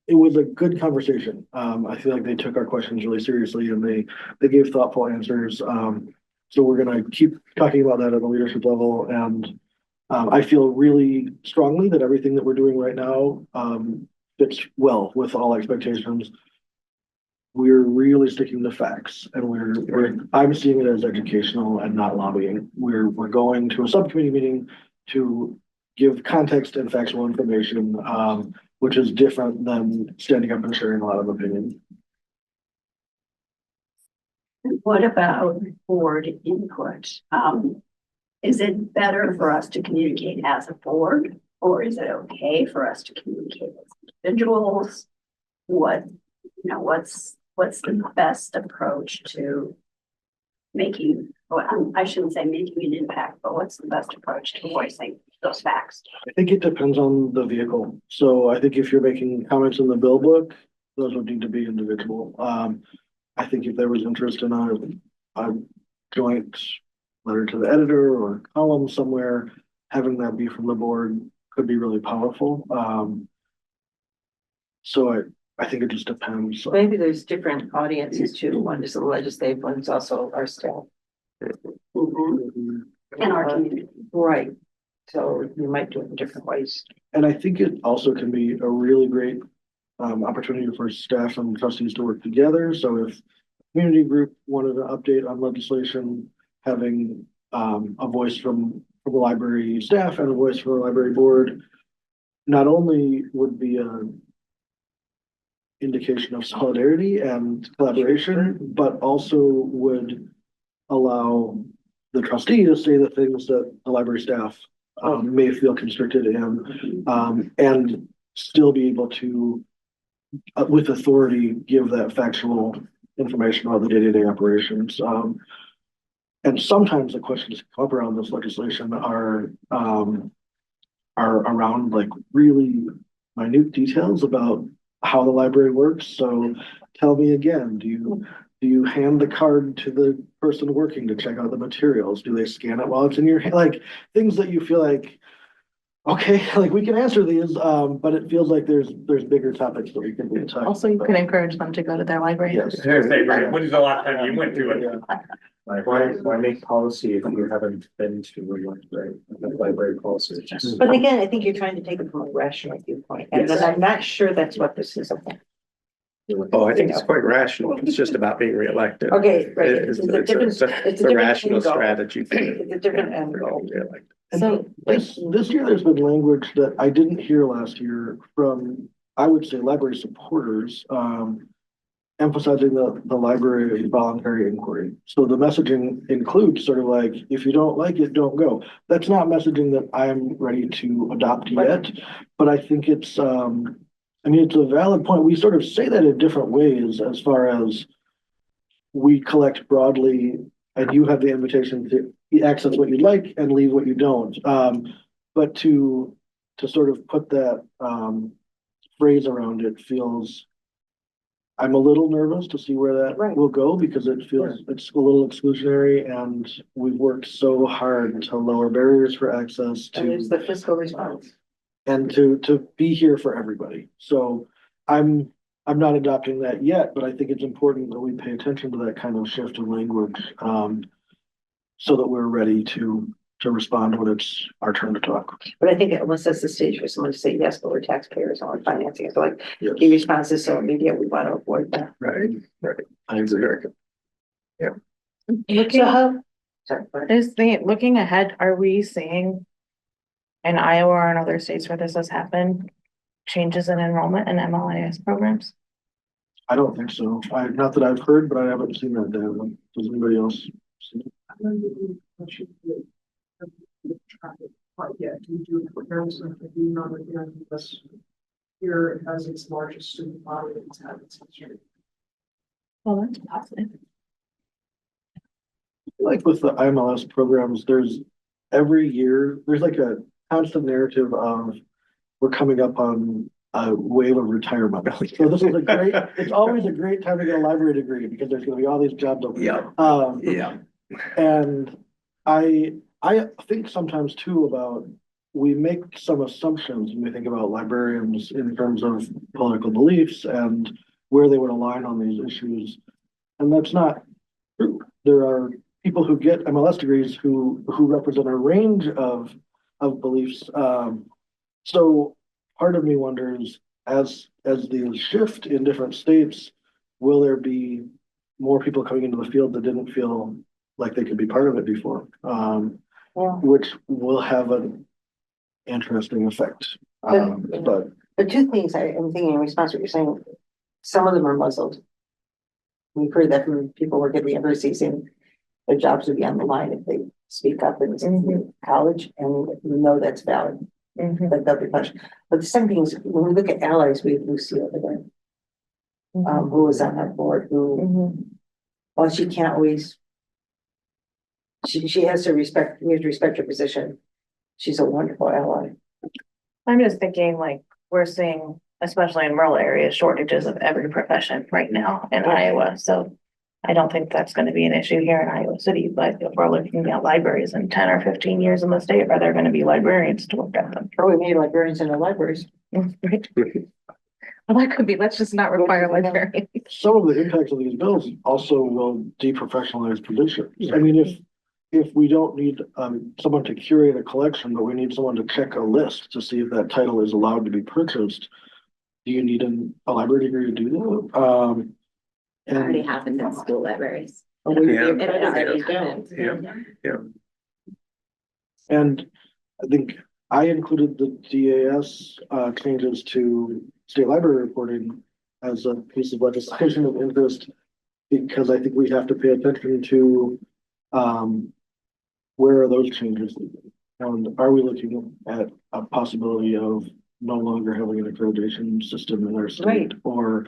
it was a good conversation. I feel like they took our questions really seriously and they gave thoughtful answers. So we're gonna keep talking about that at the leadership level, and I feel really strongly that everything that we're doing right now fits well with all expectations. We're really sticking to facts, and I'm seeing it as educational and not lobbying. We're going to a subcommittee meeting to give context and factual information, which is different than standing up and sharing a lot of opinion. What about board input? Is it better for us to communicate as a board, or is it okay for us to communicate as individuals? What's the best approach to making, well, I shouldn't say making an impact, but what's the best approach to voicing those facts? I think it depends on the vehicle. So I think if you're making comments in the bill book, those would need to be individual. I think if there was interest in a joint letter to the editor or column somewhere, having that be from the board could be really powerful. So I think it just depends. Maybe there's different audiences too. One is the legislative, one's also our staff. In our community. Right. So you might do it in different ways. And I think it also can be a really great opportunity for staff and trustees to work together. So if community group wanted an update on legislation, having a voice from the library staff and a voice from the library board, not only would be an indication of solidarity and collaboration, but also would allow the trustee to say the things that the library staff may feel constricted in, and still be able to, with authority, give that factual information about the day-to-day operations. And sometimes the questions that come up around this legislation are around like really minute details about how the library works. So tell me again, do you hand the card to the person working to check out the materials? Do they scan it while it's in your hand? Like things that you feel like, okay, like we can answer these, but it feels like there's bigger topics that we can be talking. Also, you can encourage them to go to their library. Yes. When's the last time you went to it? Like, why make policy if you haven't been to a library policy? But again, I think you're trying to take it from a rational viewpoint, and then I'm not sure that's what this is about. Oh, I think it's quite rational. It's just about being reelected. Okay, right. It's a different rational angle. strategy. It's a different angle. So This year, there's been language that I didn't hear last year from, I would say, library supporters, emphasizing the library voluntary inquiry. So the messaging includes sort of like, if you don't like it, don't go. That's not messaging that I'm ready to adopt yet, but I think it's, it's a valid point. We sort of say that in different ways as far as we collect broadly and you have the invitation to access what you'd like and leave what you don't. But to sort of put that phrase around it feels, I'm a little nervous to see where that will go because it feels it's a little exclusionary, and we've worked so hard to lower barriers for access And there's the fiscal response. and to be here for everybody. So I'm not adopting that yet, but I think it's important that we pay attention to that kind of shift in language, so that we're ready to respond when it's our turn to talk. But I think it almost sets the stage for someone to say, yes, but we're taxpayers and we're financing it. So like, Yes. the response is so immediate, we want to avoid that. Right. I agree. looking, So how, sorry, go ahead. looking ahead, are we seeing in Iowa or in other states where this has happened, changes in enrollment in MLIS programs? I don't think so. Not that I've heard, but I haven't seen that data. Does anybody else? See it? But yet, we do comparison for being on the this here it has its largest student body it's had its history. Well, that's positive. Like with the IMLS programs, there's every year, there's like a constant narrative of we're coming up on a wave of retirement. So this is a great, it's always a great time to get a library degree because there's gonna be all these jobs open. Yeah. Yeah. And I think sometimes too about, we make some assumptions when we think about librarians in terms of political beliefs and where they would align on these issues. And that's not true. There are people who get MLS degrees who represent a range of beliefs. So part of me wonders, as the shift in different states, will there be more people coming into the field that didn't feel like they could be part of it before? Which will have an interesting effect. But two things I'm thinking in response to what you're saying, some of them are muzzled. We've heard that from people working at the universities, and their jobs would be on the line if they speak up in college, and we know that's valid. But they'll be punished. But the second thing is, when we look at allies, we have Lucy over there, who was on that board, who, while she can't always, she has to respect, we have to respect her position. She's a wonderful ally. I'm just thinking like, we're seeing, especially in rural areas, shortages of every profession right now in Iowa, so I don't think that's gonna be an issue here in Iowa City, but if we're looking at libraries in 10 or 15 years in the state, are there gonna be librarians to work at them? Or we need librarians in the libraries. Right. Well, that could be, let's just not require librarians. Some of the impacts of these bills also will deprofessionalize positions. I mean, if we don't need someone to curate a collection, but we need someone to check a list to see if that title is allowed to be purchased, do you need a library degree to do that? It already happened in school libraries. Yeah. It already happened. Yeah. And I think I included the DAS changes to state library reporting as a piece of legislation of interest, because I think we have to pay attention to where are those changes leading? And are we looking at a possibility of no longer having an accreditation system in our state? Right. Or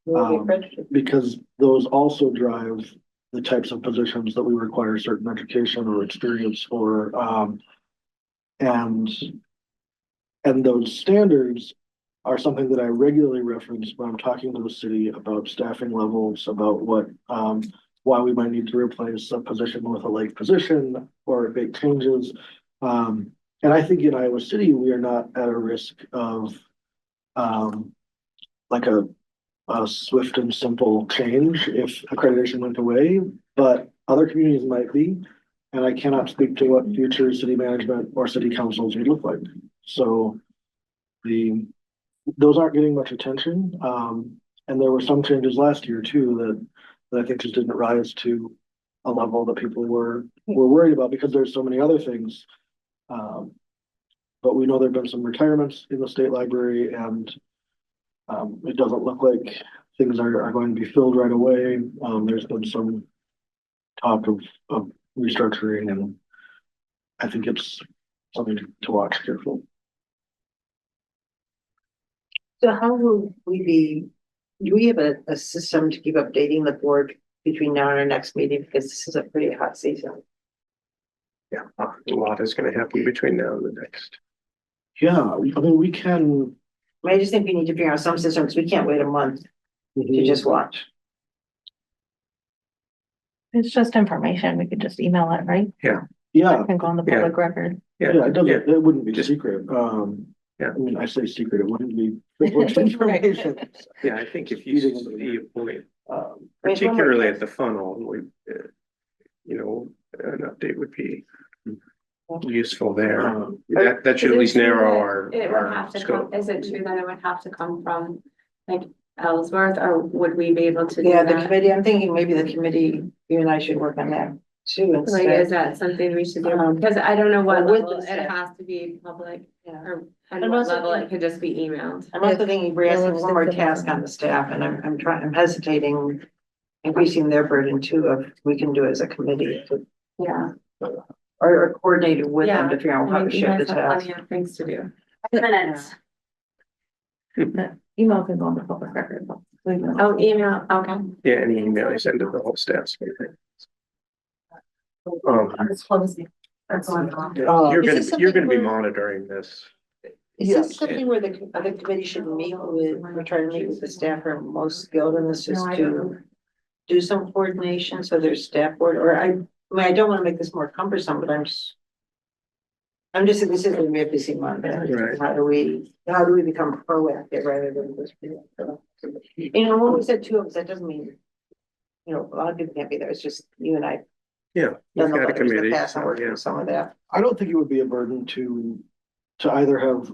We'll be accredited. because those also drive the types of positions that we require certain education or experience for. And those standards are something that I regularly reference when I'm talking to the city about staffing levels, about what, why we might need to replace a position with a late position or make changes. And I think in Iowa City, we are not at a risk of like a swift and simple change if accreditation went away, but other communities might be. And I cannot speak to what future city management or city councils would look like. So those aren't getting much attention. And there were some changes last year too that I think just didn't rise to a level that people were worried about because there's so many other things. But we know there've been some retirements in the state library, and it doesn't look like things are going to be filled right away. There's been some talk of restructuring, and I think it's something to watch carefully. So how will do we have a system to keep updating the board between now and our next meeting? Because this is a pretty hot season. Yeah, a lot is gonna happen between now and the next. Yeah, I mean, we can. I just think we need to figure out some system because we can't wait a month to just watch. It's just information, we could just email it, right? Yeah, It can go on the public record. yeah, it doesn't, it wouldn't be Just- secret. Yeah. I mean, I say secret, it wouldn't be privileged information. Yeah, I think if you see a point, Um, particularly at the funnel, you know, an update would be useful there. That should at least narrow our It would have to scope. come, is it true that it would have to come from like Ellsworth, or would we be able to do Yeah, the that? committee, I'm thinking maybe the committee, you and I should work on that. too. Like, instead. is that something we should do? Um, Because I don't know what well, with level, this, it yeah. has to be public Yeah. or and I'm what also level it thinking- could just be emailed. I'm also thinking we're asking one more Realistic task on the staff and I'm hesitating. Increasing their burden too, if we can do it as a committee Yeah. or coordinated with them to Yeah. figure out I how to mean, you share the guys have task. plenty of things to do. Minutes. The email can go on the public record. but we know. Oh, email, okay. Yeah, any email you send to the whole staff. It's closing. That's on. You're gonna be monitoring this. Is this something where the other committee should meet with, we're trying to meet with the staff who are most skilled in this, just No, I to don't. do some coordination, so there's staff board, or I mean, I don't wanna make this more cumbersome, but I'm just thinking this is gonna be a busy month. Right. How do we become proactive rather than just, when we said two of us, that doesn't mean, a lot of people can't be there, it's just you and I. Yeah. Done We've the got a letters in the committee. past, and so, worked yeah. through some of that. I don't think it would be a burden to either have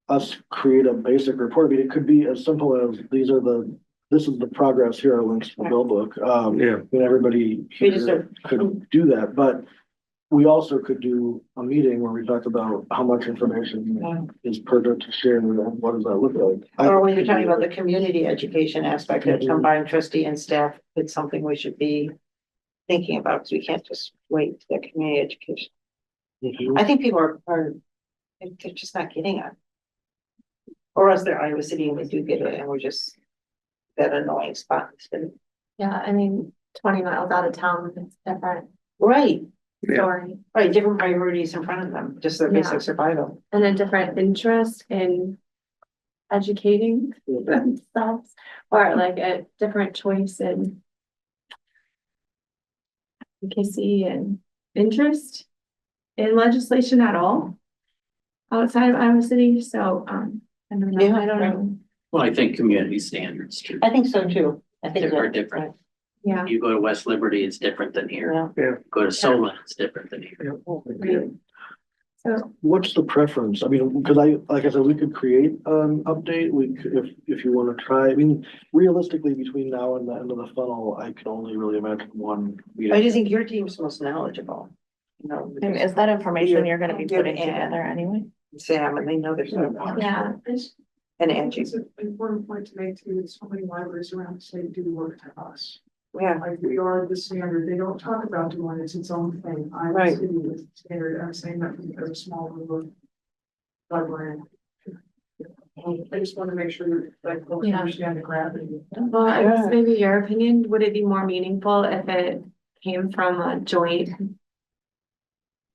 us create a basic report. I mean, it could be as simple as this is the progress, here are links to the bill book. Yeah. And everybody We just here could do that, but we also could do a meeting where we talk about how much information is pertinent to share and what does that look like. Or when you're talking about the community education aspect, that combined trustee and staff, it's something we should be thinking about, because we can't just wait for the community education. I think people are, they're just not getting it. Or else they're Iowa City and they do get it, and we're just that annoying spot. Yeah, I mean, 20 miles out of town, it's different Right, Yeah. story. right, different priorities in front of them, just their Yeah. basic survival. And a different interest in educating themselves, or like a different choice in advocacy and interest in legislation at all outside of Iowa City, so, I don't know, Yeah, I don't right. know. Well, I think community standards too. I think so too. I think They're that- different. Yeah. You go to West Liberty, it's different than here. Yeah. Go to Solon, it's different than here. So, What's the preference? I mean, because like I said, we could create an update, if you want to try, I mean, realistically, between now and the end of the funnel, I can only really imagine one meeting. I just think your team's most knowledgeable. And is that information you're gonna be You're- putting yeah. together anyway? Sam, and they know there's no. yeah, And Angie, It's an important point to make too, that so many libraries around the state do work to us. yeah, Like we are the standard, they don't talk about doing it, it's its own thing. I'm Right. city is the standard, I'm saying that because a small group of librarian. I just want to make sure that like folks Yeah. understand the gravity. well, I guess maybe your opinion, would it be more meaningful if it came from a joint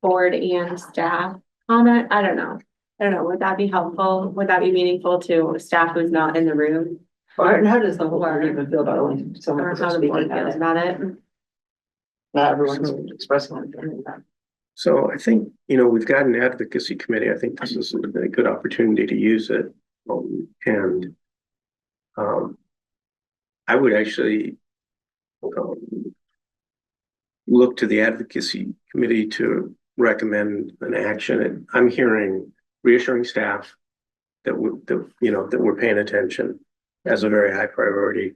board and staff comment? I don't know. Would that be helpful? Would that be meaningful to staff who's not in the room? or how does the whole board even feel about only someone Or how the board speaking on feels it? about it? Not everyone's expressing it. So I think, we've got an advocacy committee. I think this is a good opportunity to use it. And I would actually look to the advocacy committee to recommend an action. And I'm hearing reassuring staff that we're paying attention as a very high priority,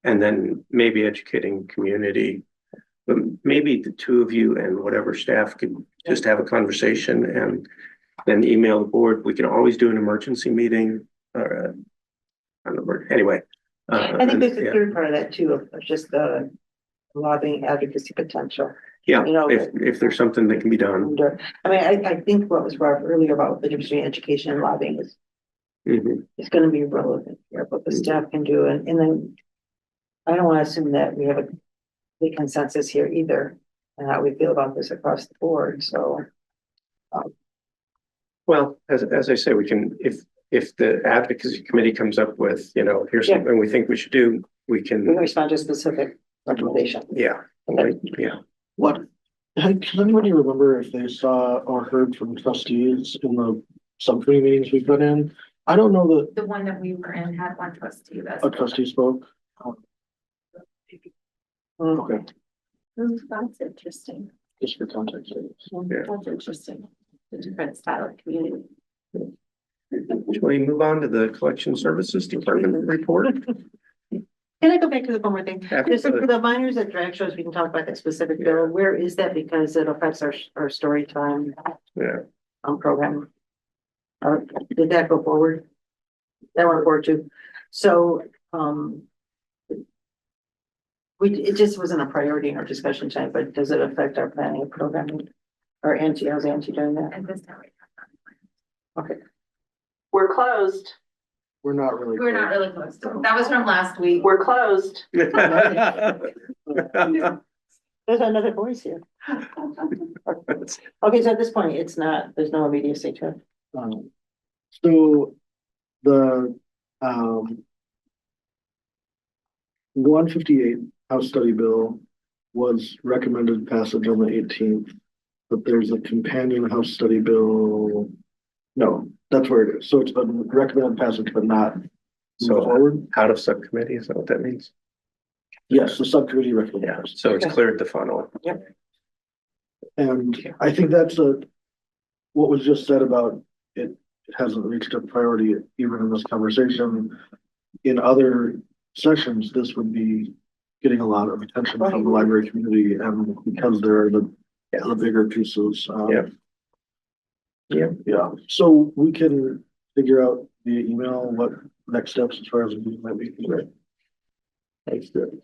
and then maybe educating community. But maybe the two of you and whatever staff could just have a conversation and then email the board. We can always do an emergency meeting or anyway. I think there's a yeah. third part of that too, of just the lobbying advocacy potential. Yeah, You know, if there's something that can be done. I mean, I think what was brought up earlier about the difference between education and lobbying is Mhm. gonna be relevant here, what the staff can do, and then I don't wanna assume that we have a big consensus here either, and how we feel about this across the board, so. Well, as I say, we can, if the advocacy committee comes up with, here's Yeah. something we think we should do, we We can, can respond to specific recommendation. yeah, yeah. Does anybody remember if they saw or heard from trustees in the subcommittee meetings we've been in? I don't know that The one that we were in had one trustee that's. a trustee spoke. Okay, That's interesting. just for context. That's interesting. The different style of community. Shall we move on to the collection services department report? Can I go back back to the one more thing. Absolutely. The minors at drag shows, we can talk about that specific bill. Where is that? Because it affects our story time Yeah, program. Or did that go forward? That went forward too. So, it just wasn't a priority in our discussion time, but does it affect our planning and programming? Or Angie, how's Angie doing that? At this time. Okay. We're closed. We're not really. We're not really close. That was from last week. We're closed. There's another voice here. Okay, so at this point, there's no immediacy to it. So the, 158 House Study Bill was recommended passage on the 18th, but there's a companion House Study Bill. No, that's where it is. So it's been recommended passage, but not So forward. out of subcommittee, is that what that means? Yes, the subcommittee recommended. Yeah, so it's cleared the funnel. And I think that's what was just said about it hasn't reached a priority even in this conversation. In other sessions, this would be getting a lot of attention from the library community, and because there are the bigger pieces. Yeah, so we can figure out via email what next steps as far as we might be. Thanks, good.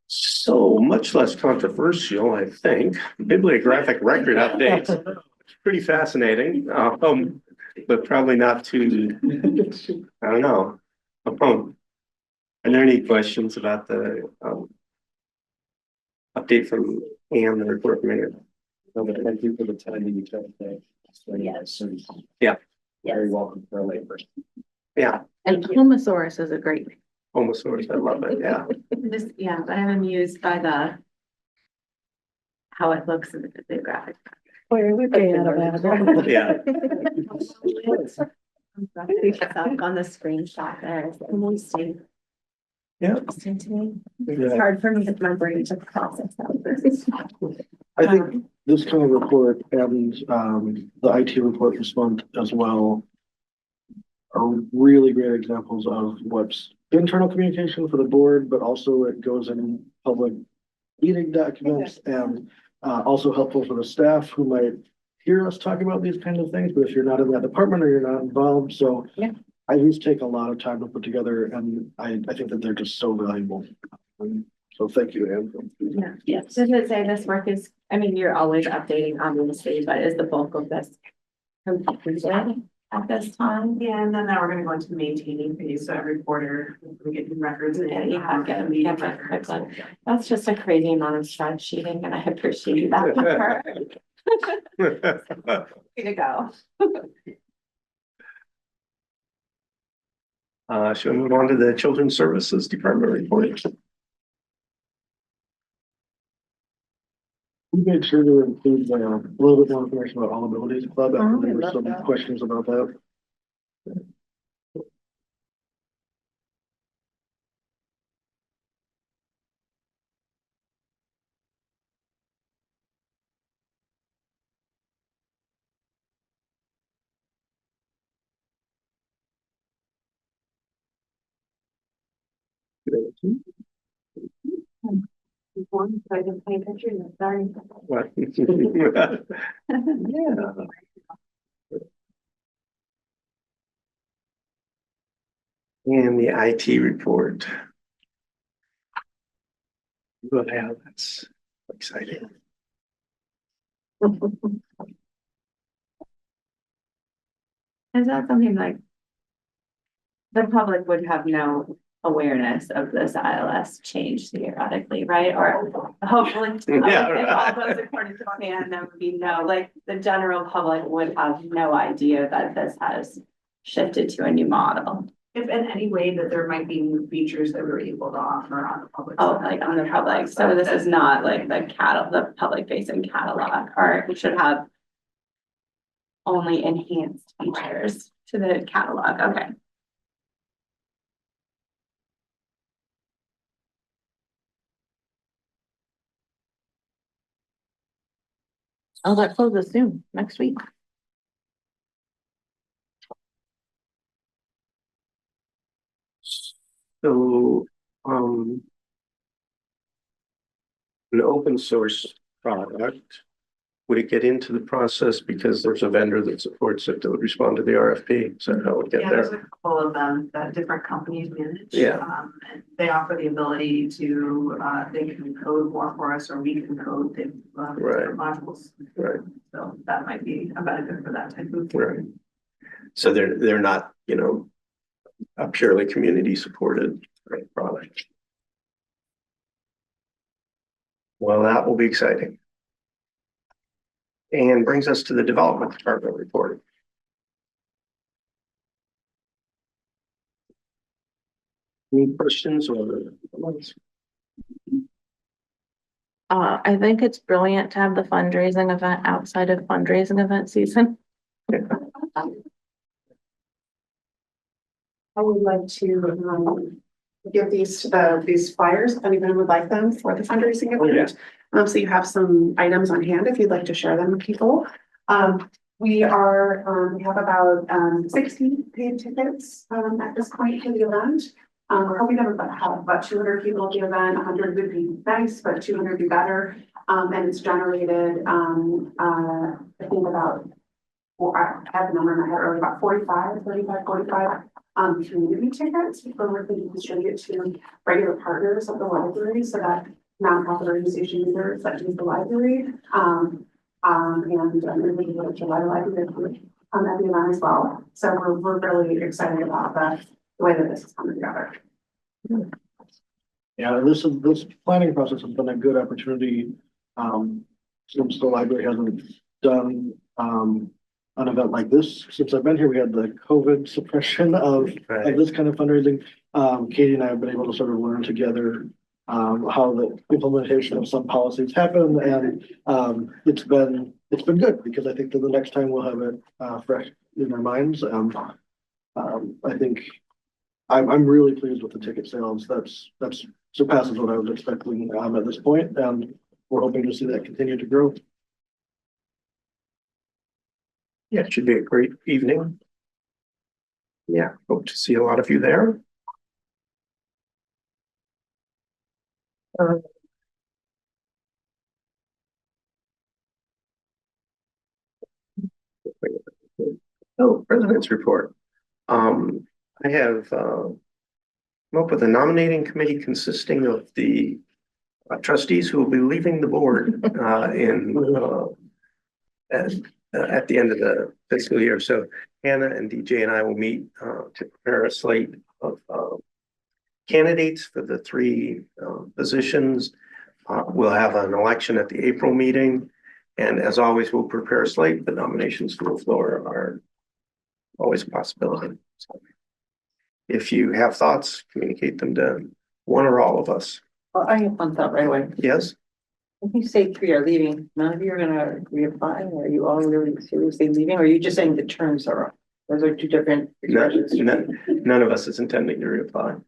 So much less controversial, I think. Bibliographic record updates. Pretty fascinating, but probably not too, I don't know. Are there any questions about the update from Anne, the report committee? Thank you for the time you took today. Yes. Yeah. Very welcome for a labor. Yeah, And Homosaurus is a great name. almost sort of, I love it, yeah. Yeah, but I'm amused by how it looks in the bibliographic. Yeah. On the screenshot there. Yeah. Interesting to me. It's Yeah. hard for me, my brain to process that. I think this kind of report and the IT report this month as well are really great examples of what's internal communication for the board, but also it goes in public meeting documents and also helpful for the staff who might hear us talk about these kinds of things, but if you're not in that department or you're not involved, so Yeah. I these take a lot of time to put together, and I think that they're just so valuable. So thank you, Anne. Yeah, yes. Does it say this work is, I mean, you're always updating obviously, but is the bulk of this completed at this time? Yeah, and then now we're gonna go into the maintaining phase, so every quarter, we get new records and Yeah, you have get get them, meeting get them, records. get them. That's just a crazy amount of spreadsheeting and I appreciate that. from her. Way to go. Should we move on to the Children's Services Department report? We made sure to include a little bit more information about All Abilities Club. Oh, There I were love some that. questions about that. One, so I didn't pay attention, sorry. What? Yeah. And the IT report. Good, yeah, that's exciting. Is that something like? The public would have no awareness of this ILS change theoretically, right? Or hopefully, Yeah, if all right. goes according to plan, there would be no, like, the general public would have no idea that this has shifted to a new model. If in any way that there might be new features that we're able to offer on the public. Oh, side. like on the public, so this is not like the public facing catalog, or we should have only enhanced features to the catalog, okay. Oh, that closes soon, next week. So, an open source product, would it get into the process because there's a vendor that supports it that would respond to the RFP? So how it would get Yeah, there's there? a couple of them that different companies manage. Yeah. And they offer the ability to, they can code more for us, or we can code the different modules. Right. So that might be a benefit for that type of. Right. So they're not, you know, a purely community supported product. Well, that will be exciting. And brings us to the development department report. Any questions or comments? I think it's brilliant to have the fundraising event outside of fundraising event season. I would like to give these flyers, if anyone would like them for the fundraising event. So you have some items on hand if you'd like to share them with people. We have about 60 paid tickets at this point for the event. We're hoping to have about 200 people at the event. 100 would be nice, but 200 would be better. And it's generated, I think about, well, I have the number in my head earlier, about 45 community tickets for what we distribute to regular partners of the library, so that nonprofit organization leaders that use the library, and really like to library at the event as well. So we're really excited about the way that this is coming together. Yeah, this planning process has been a good opportunity, since the library hasn't done, an event like this. Since I've been here, we had the COVID suppression of this kind of fundraising. Katie and I have been able to sort of learn together, how the implementation of some policies happen, and it's been good, because I think that the next time we'll have it fresh in our minds. I think I'm really pleased with the ticket sales. That's surpasses what I was expecting at this point, and we're hoping to see that continue to grow. Yeah, it should be a great evening. Yeah, hope to see a lot of you there. Oh, President's report. I have come up with a nominating committee consisting of the trustees who will be leaving the board at the end of the fiscal year. So Hannah and DJ and I will meet to prepare a slate of candidates for the three positions. We'll have an election at the April meeting. And as always, we'll prepare a slate. The nominations for the floor are always a possibility. So if you have thoughts, communicate them to one or all of us. Well, I have one thought right away. Yes? When you say 3 are leaving, none of you are gonna reapply, or are you all really seriously leaving, or are you just saying the terms are up? Those are two different expressions. None of us is intending to reapply.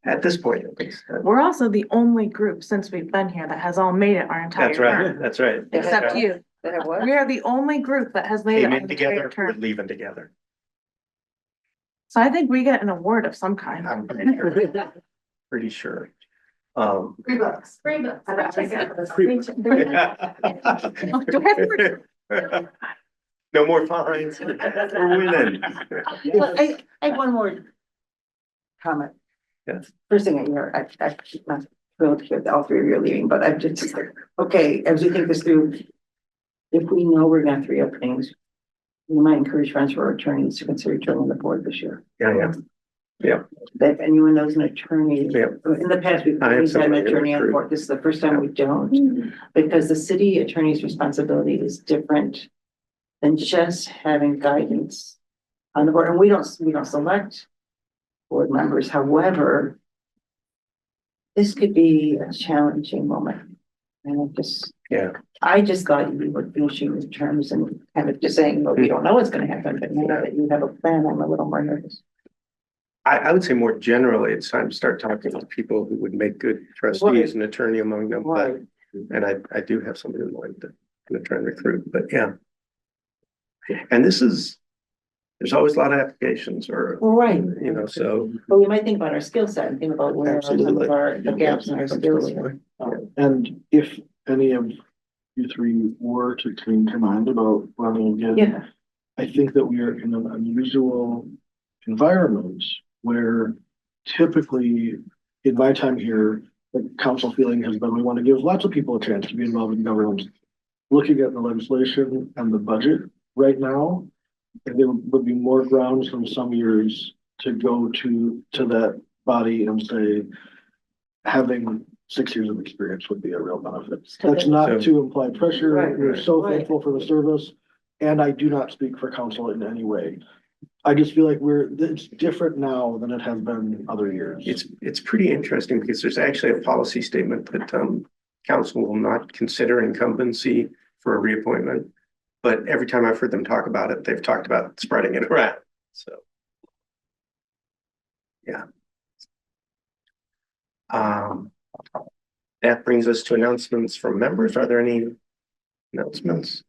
At this point, at least. We're also the only group since we've been here that has all made it our entire That's right, term, that's right. except you. That have what? We are the only group that has made it Came our in entire together, we're term. leaving together. So I think we get an award of some kind. I'm pretty sure. Pretty sure. Free books. Free books. Do I have to- No more fines. We're winning. Well, I have one more comment. Yes. First thing, I'm not thrilled to hear that all 3 of you are leaving, but I'm just, okay, as we think this through, if we know we're gonna have 3 openings, we might encourage friends for attorneys to consider joining the board this year. Yeah. If anyone knows an attorney, Yeah. in the past, we've I have always had an somebody to attorney on recruit. board. This is the first time we don't, because the city attorney's responsibility is different than just having guidance on the board, and we don't select board members. However, this could be a challenging moment. And I just thought you were finishing the terms and kind of just saying, well, we don't know what's gonna happen, but now that you have a plan, I'm a little more nervous. I would say more generally, it's time to start talking to people who would make good trustees and attorney among them, but, and I do have somebody in mind that I'm gonna try and recruit, but yeah. And this is there's always a lot of applications or, Well, right, you know, so. but we might think about our skill set and think about where are some Absolutely. of our, the gaps in our skills. And if any of you three were to change your mind about running again, Yeah, I think that we are in an unusual environment where typically in my time here, the council feeling has been, we want to give lots of people a chance to be involved in government. Looking at the legislation and the budget right now, there would be more grounds than some years to go to that body and say, having 6 years of experience would be a real benefit. That's not to imply pressure. Right, We're so right. thankful for the service. And I do not speak for council in any way. I just feel like it's different now than it has been other years. It's pretty interesting because there's actually a policy statement that council will not consider incumbency for a reappointment. But every time I've heard them talk about it, they've talked about spreading it around. So, yeah. That brings us to announcements from members. Are there any announcements?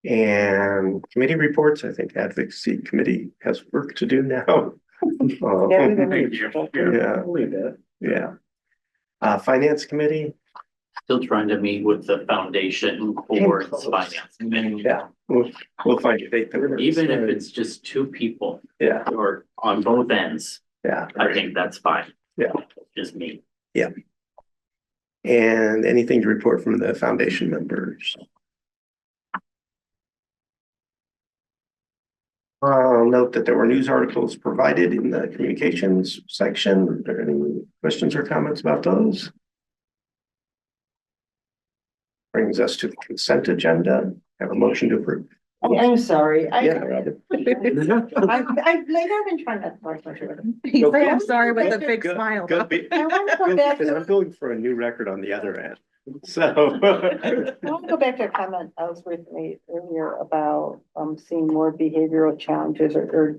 And committee reports. I think advocacy committee has work to do now. yeah, we've been. Yeah. Finance committee. Still trying to meet with the foundation for its finance committee. Yeah, we'll find a date that works. Even if it's just two people Yeah, or on both ends, yeah. I think that's fine. Yeah. Just me. And anything to report from the foundation members? I'll note that there were news articles provided in the communications section. Are there any questions or comments about those? Brings us to the consent agenda. Have a motion to approve. I'm sorry, Yeah, Robert. I've been trying not to talk much about it. He's like, I'm Go- sorry with go- a big go- smile. go be- I want to go back Because I'm to, going for a new record on the other end. So. I want to go back to a comment Ellsworth made earlier about, seeing more behavioral challenges or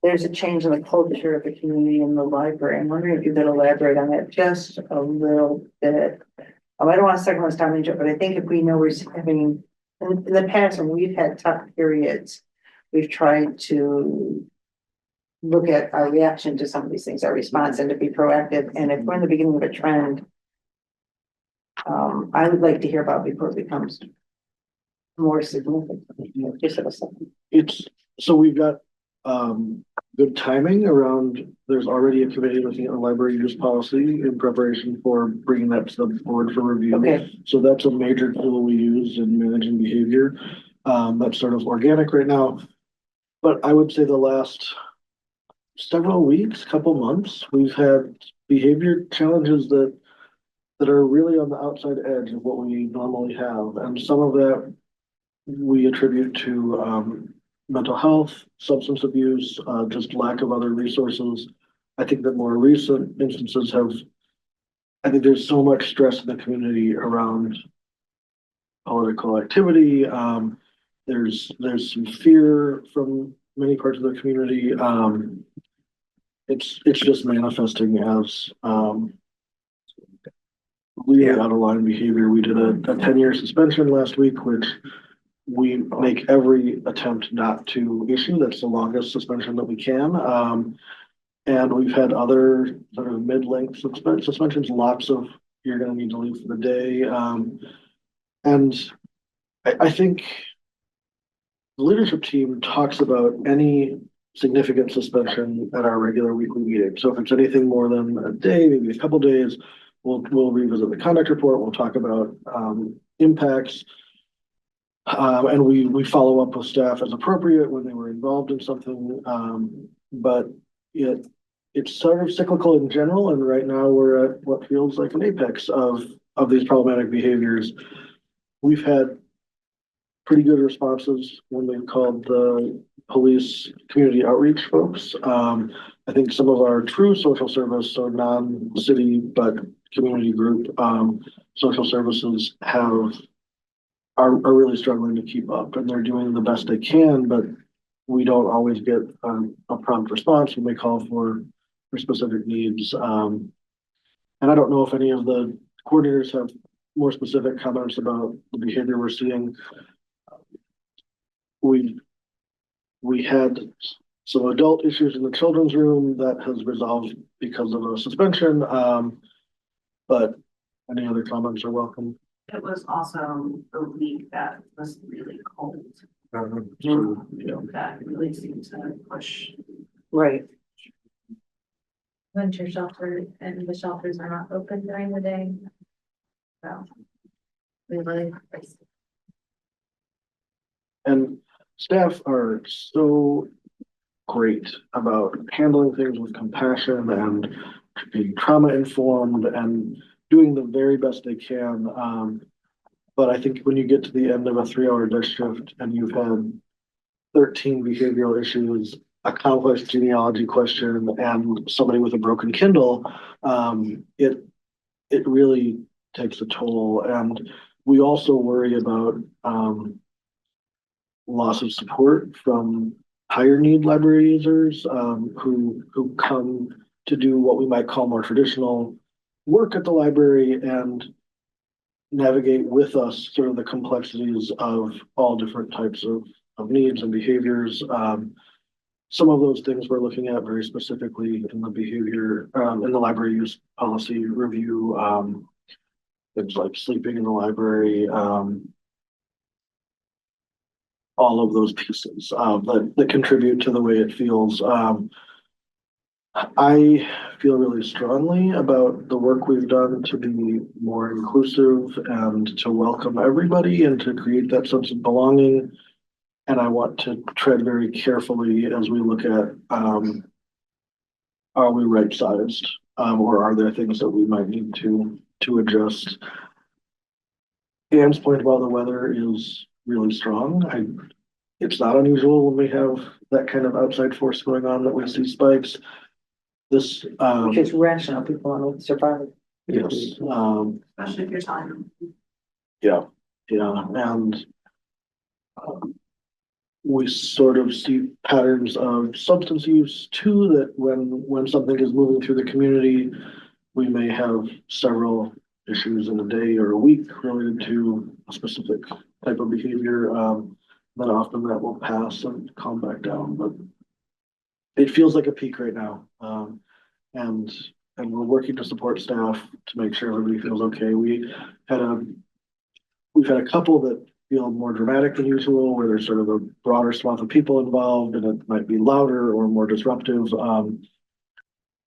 there's a change in the culture of the community in the library. I'm wondering if you could elaborate on that just a little bit. I don't want to second one's time into it, but I think if we know we're having, in the past, when we've had tough periods, we've tried to look at our reaction to some of these things, our response, and to be proactive. And if we're in the beginning of a trend, I would like to hear about before it becomes more significant. Just a second. So we've got good timing around, there's already a committee looking at the library use policy in preparation for bringing that to the board for review. Okay. So that's a major tool we use in managing behavior. That's sort of organic right now. But I would say the last several weeks, couple months, we've had behavior challenges that are really on the outside edge of what we normally have. And some of that we attribute to mental health, substance abuse, just lack of other resources. I think that more recent instances I think there's so much stress in the community around political activity. There's some fear from many parts of the community. It's just manifesting as really out of line behavior. We did a 10-year suspension last week, which we make every attempt not to issue. That's the longest suspension that we can. And we've had other sort of mid-length suspensions, lots of you're going to need to leave for the day. And I think the leadership team talks about any significant suspension at our regular weekly meeting. So if it's anything more than a day, maybe a couple days, we'll revisit the conduct report. We'll talk about impacts. And we follow up with staff as appropriate when they were involved in something. But it's sort of cyclical in general. And right now we're at what feels like an apex of these problematic behaviors. We've had pretty good responses when we've called the police community outreach folks. I think some of our true social service, so non-city but community group social services are really struggling to keep up, and they're doing the best they can, but we don't always get a prompt response when we call for specific needs. And I don't know if any of the coordinators have more specific comments about the behavior we're seeing. we had some adult issues in the children's room that has resolved because of a suspension. But any other comments are welcome. It was also the week that was really cold, So, yeah. that really seemed to push. Right. Winter shelter and the shelters are not open during the day. So. We really. And staff are so great about handling things with compassion and being trauma informed and doing the very best they can. But I think when you get to the end of a 3-hour desk shift and you've had 13 behavioral issues, a complex genealogy question, and somebody with a broken Kindle, it really takes a toll. And we also worry about loss of support from higher need library users who come to do what we might call more traditional work at the library and navigate with us sort of the complexities of all different types of needs and behaviors. Some of those things we're looking at very specifically in the behavior, in the library use policy review, things like sleeping in the library, all of those pieces that contribute to the way it feels. I feel really strongly about the work we've done to be more inclusive and to welcome everybody and to create that sense of belonging. And I want to tread very carefully as we look at, are we right sized? Or are there things that we might need to adjust? Anne's point about the weather is really strong. It's not unusual when we have that kind of outside force going on that we see spikes. This, Which is rational, people want to survive. yes, Especially if you're telling them. yeah, and we sort of see patterns of substance use too, that when something is moving through the community, we may have several issues in a day or a week related to a specific type of behavior. Then often that will pass and calm back down, but it feels like a peak right now. And we're working to support staff to make sure everybody feels okay. We've had a couple that feel more dramatic than usual, where there's sort of a broader swath of people involved and it might be louder or more disruptive.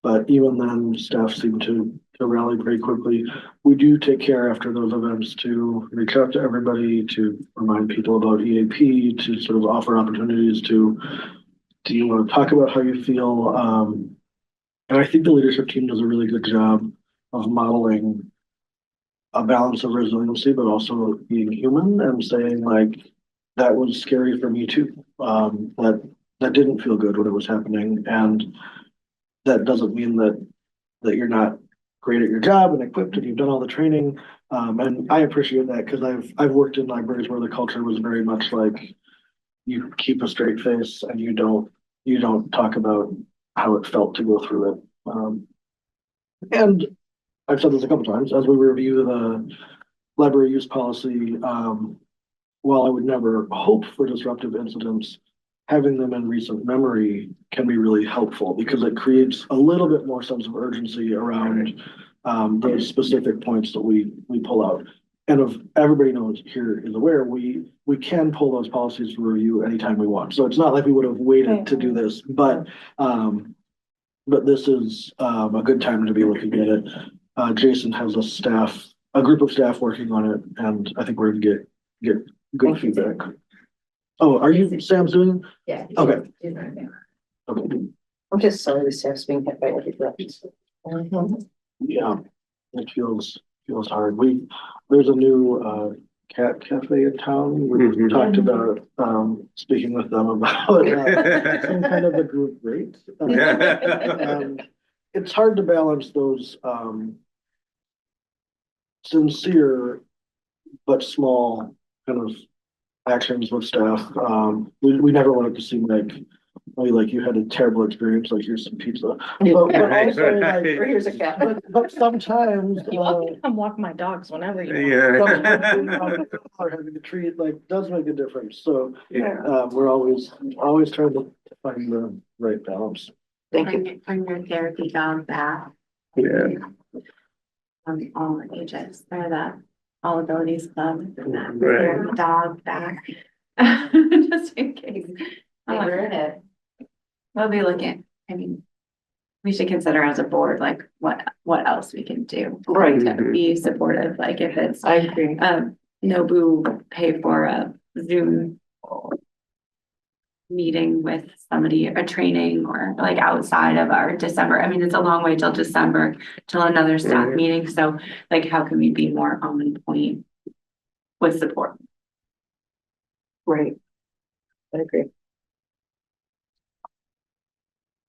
But even then, staff seem to rally pretty quickly. We do take care after those events to reach out to everybody, to remind people about EAP, to sort of offer opportunities to, do you want to talk about how you feel? And I think the leadership team does a really good job of modeling a balance of resiliency, but also being human and saying like, that was scary for me too. That didn't feel good when it was happening. And that doesn't mean that you're not great at your job and equipped and you've done all the training. And I appreciate that because I've worked in libraries where the culture was very much like you keep a straight face and you don't talk about how it felt to go through it. And I've said this a couple times as we review the library use policy. While I would never hope for disruptive incidents, having them in recent memory can be really helpful because it creates a little bit more sense of urgency around those specific points that we pull out. And if everybody knows here is aware, we can pull those policies for review anytime we want. So it's not like we would have waited to do this, but this is a good time to be looking at it. Jason has a group of staff working on it, and I think we're gonna get good feedback. Oh, are you Sam's doing? Yeah. Okay. Okay. Okay. I'm just sorry the staff's being hit by every direction. Yeah, it feels hard. There's a new cat cafe in town. We talked about speaking with them about some kind of a group rate. And it's hard to balance those sincere but small kind of actions with staff. We never want it to seem like oh, like you had a terrible experience, like here's some pizza. But Right. also, like, or here's a cat. But sometimes, Come walk my dogs whenever you want. Yeah. or having a treat, like, does make a difference, so, Yeah. we're always trying to find the right balance. Thank you. Bring your therapy dog back Yeah. from all ages, or the All Abilities Club. Right. Bring the dog back. Just in case. They were in it. We'll be looking, I mean, we should consider as a board, like, what else we can do. Right. To be supportive, like if it's, I agree. Nobu pay for a Zoom meeting with somebody, a training or like outside of our December. I mean, it's a long way till December, till another staff Right. meeting. So like, how can we be more on point with support? Right. I agree.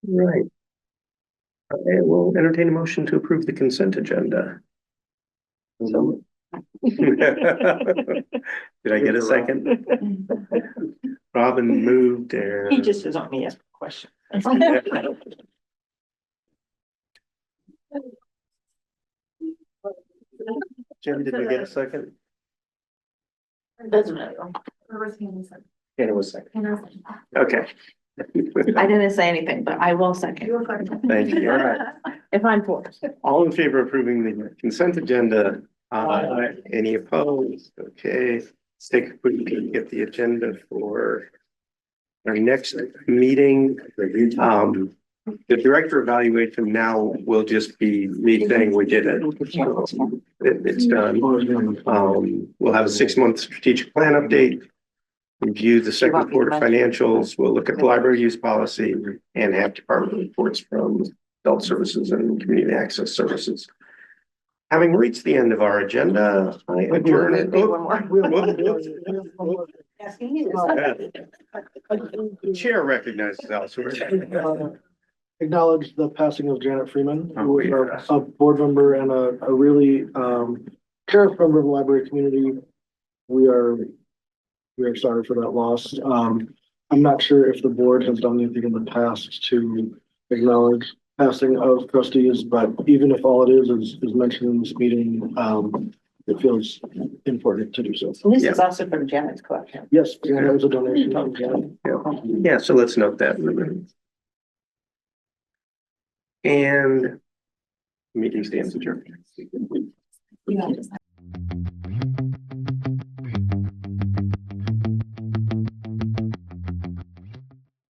Right. Okay, we'll entertain a motion to approve the consent agenda. So. Did I get a second? Robin moved there. He just doesn't want me to ask a question. Jim, did we get a second? Doesn't matter. And it was second. Okay. I didn't say anything, but I will second. Thank you. All right. If I'm forced. All in favor of approving the consent agenda? Any opposed? Okay, let's take a quick look at the agenda for our next meeting. The director evaluation now will just be me saying we did it. It's done. We'll have a 6-month strategic plan update. Review the second quarter financials. We'll look at the library use policy and have department reports from adult services and community access services. Having reached the end of our agenda, I adjourn it. Asking you. The chair recognizes Ellsworth. Acknowledge the passing of Janet Freeman, Oh, who was yeah. a board member and a really cherished member of the library community. We are sorry for that loss. I'm not sure if the board has done anything in the past to acknowledge passing of trustees, but even if all it is mentioned in this meeting, it feels important to do so. This is also from Janet's collection. Yes, Janet was a donation from Janet. Yeah, so let's note that. And meeting stands adjourned. You know, just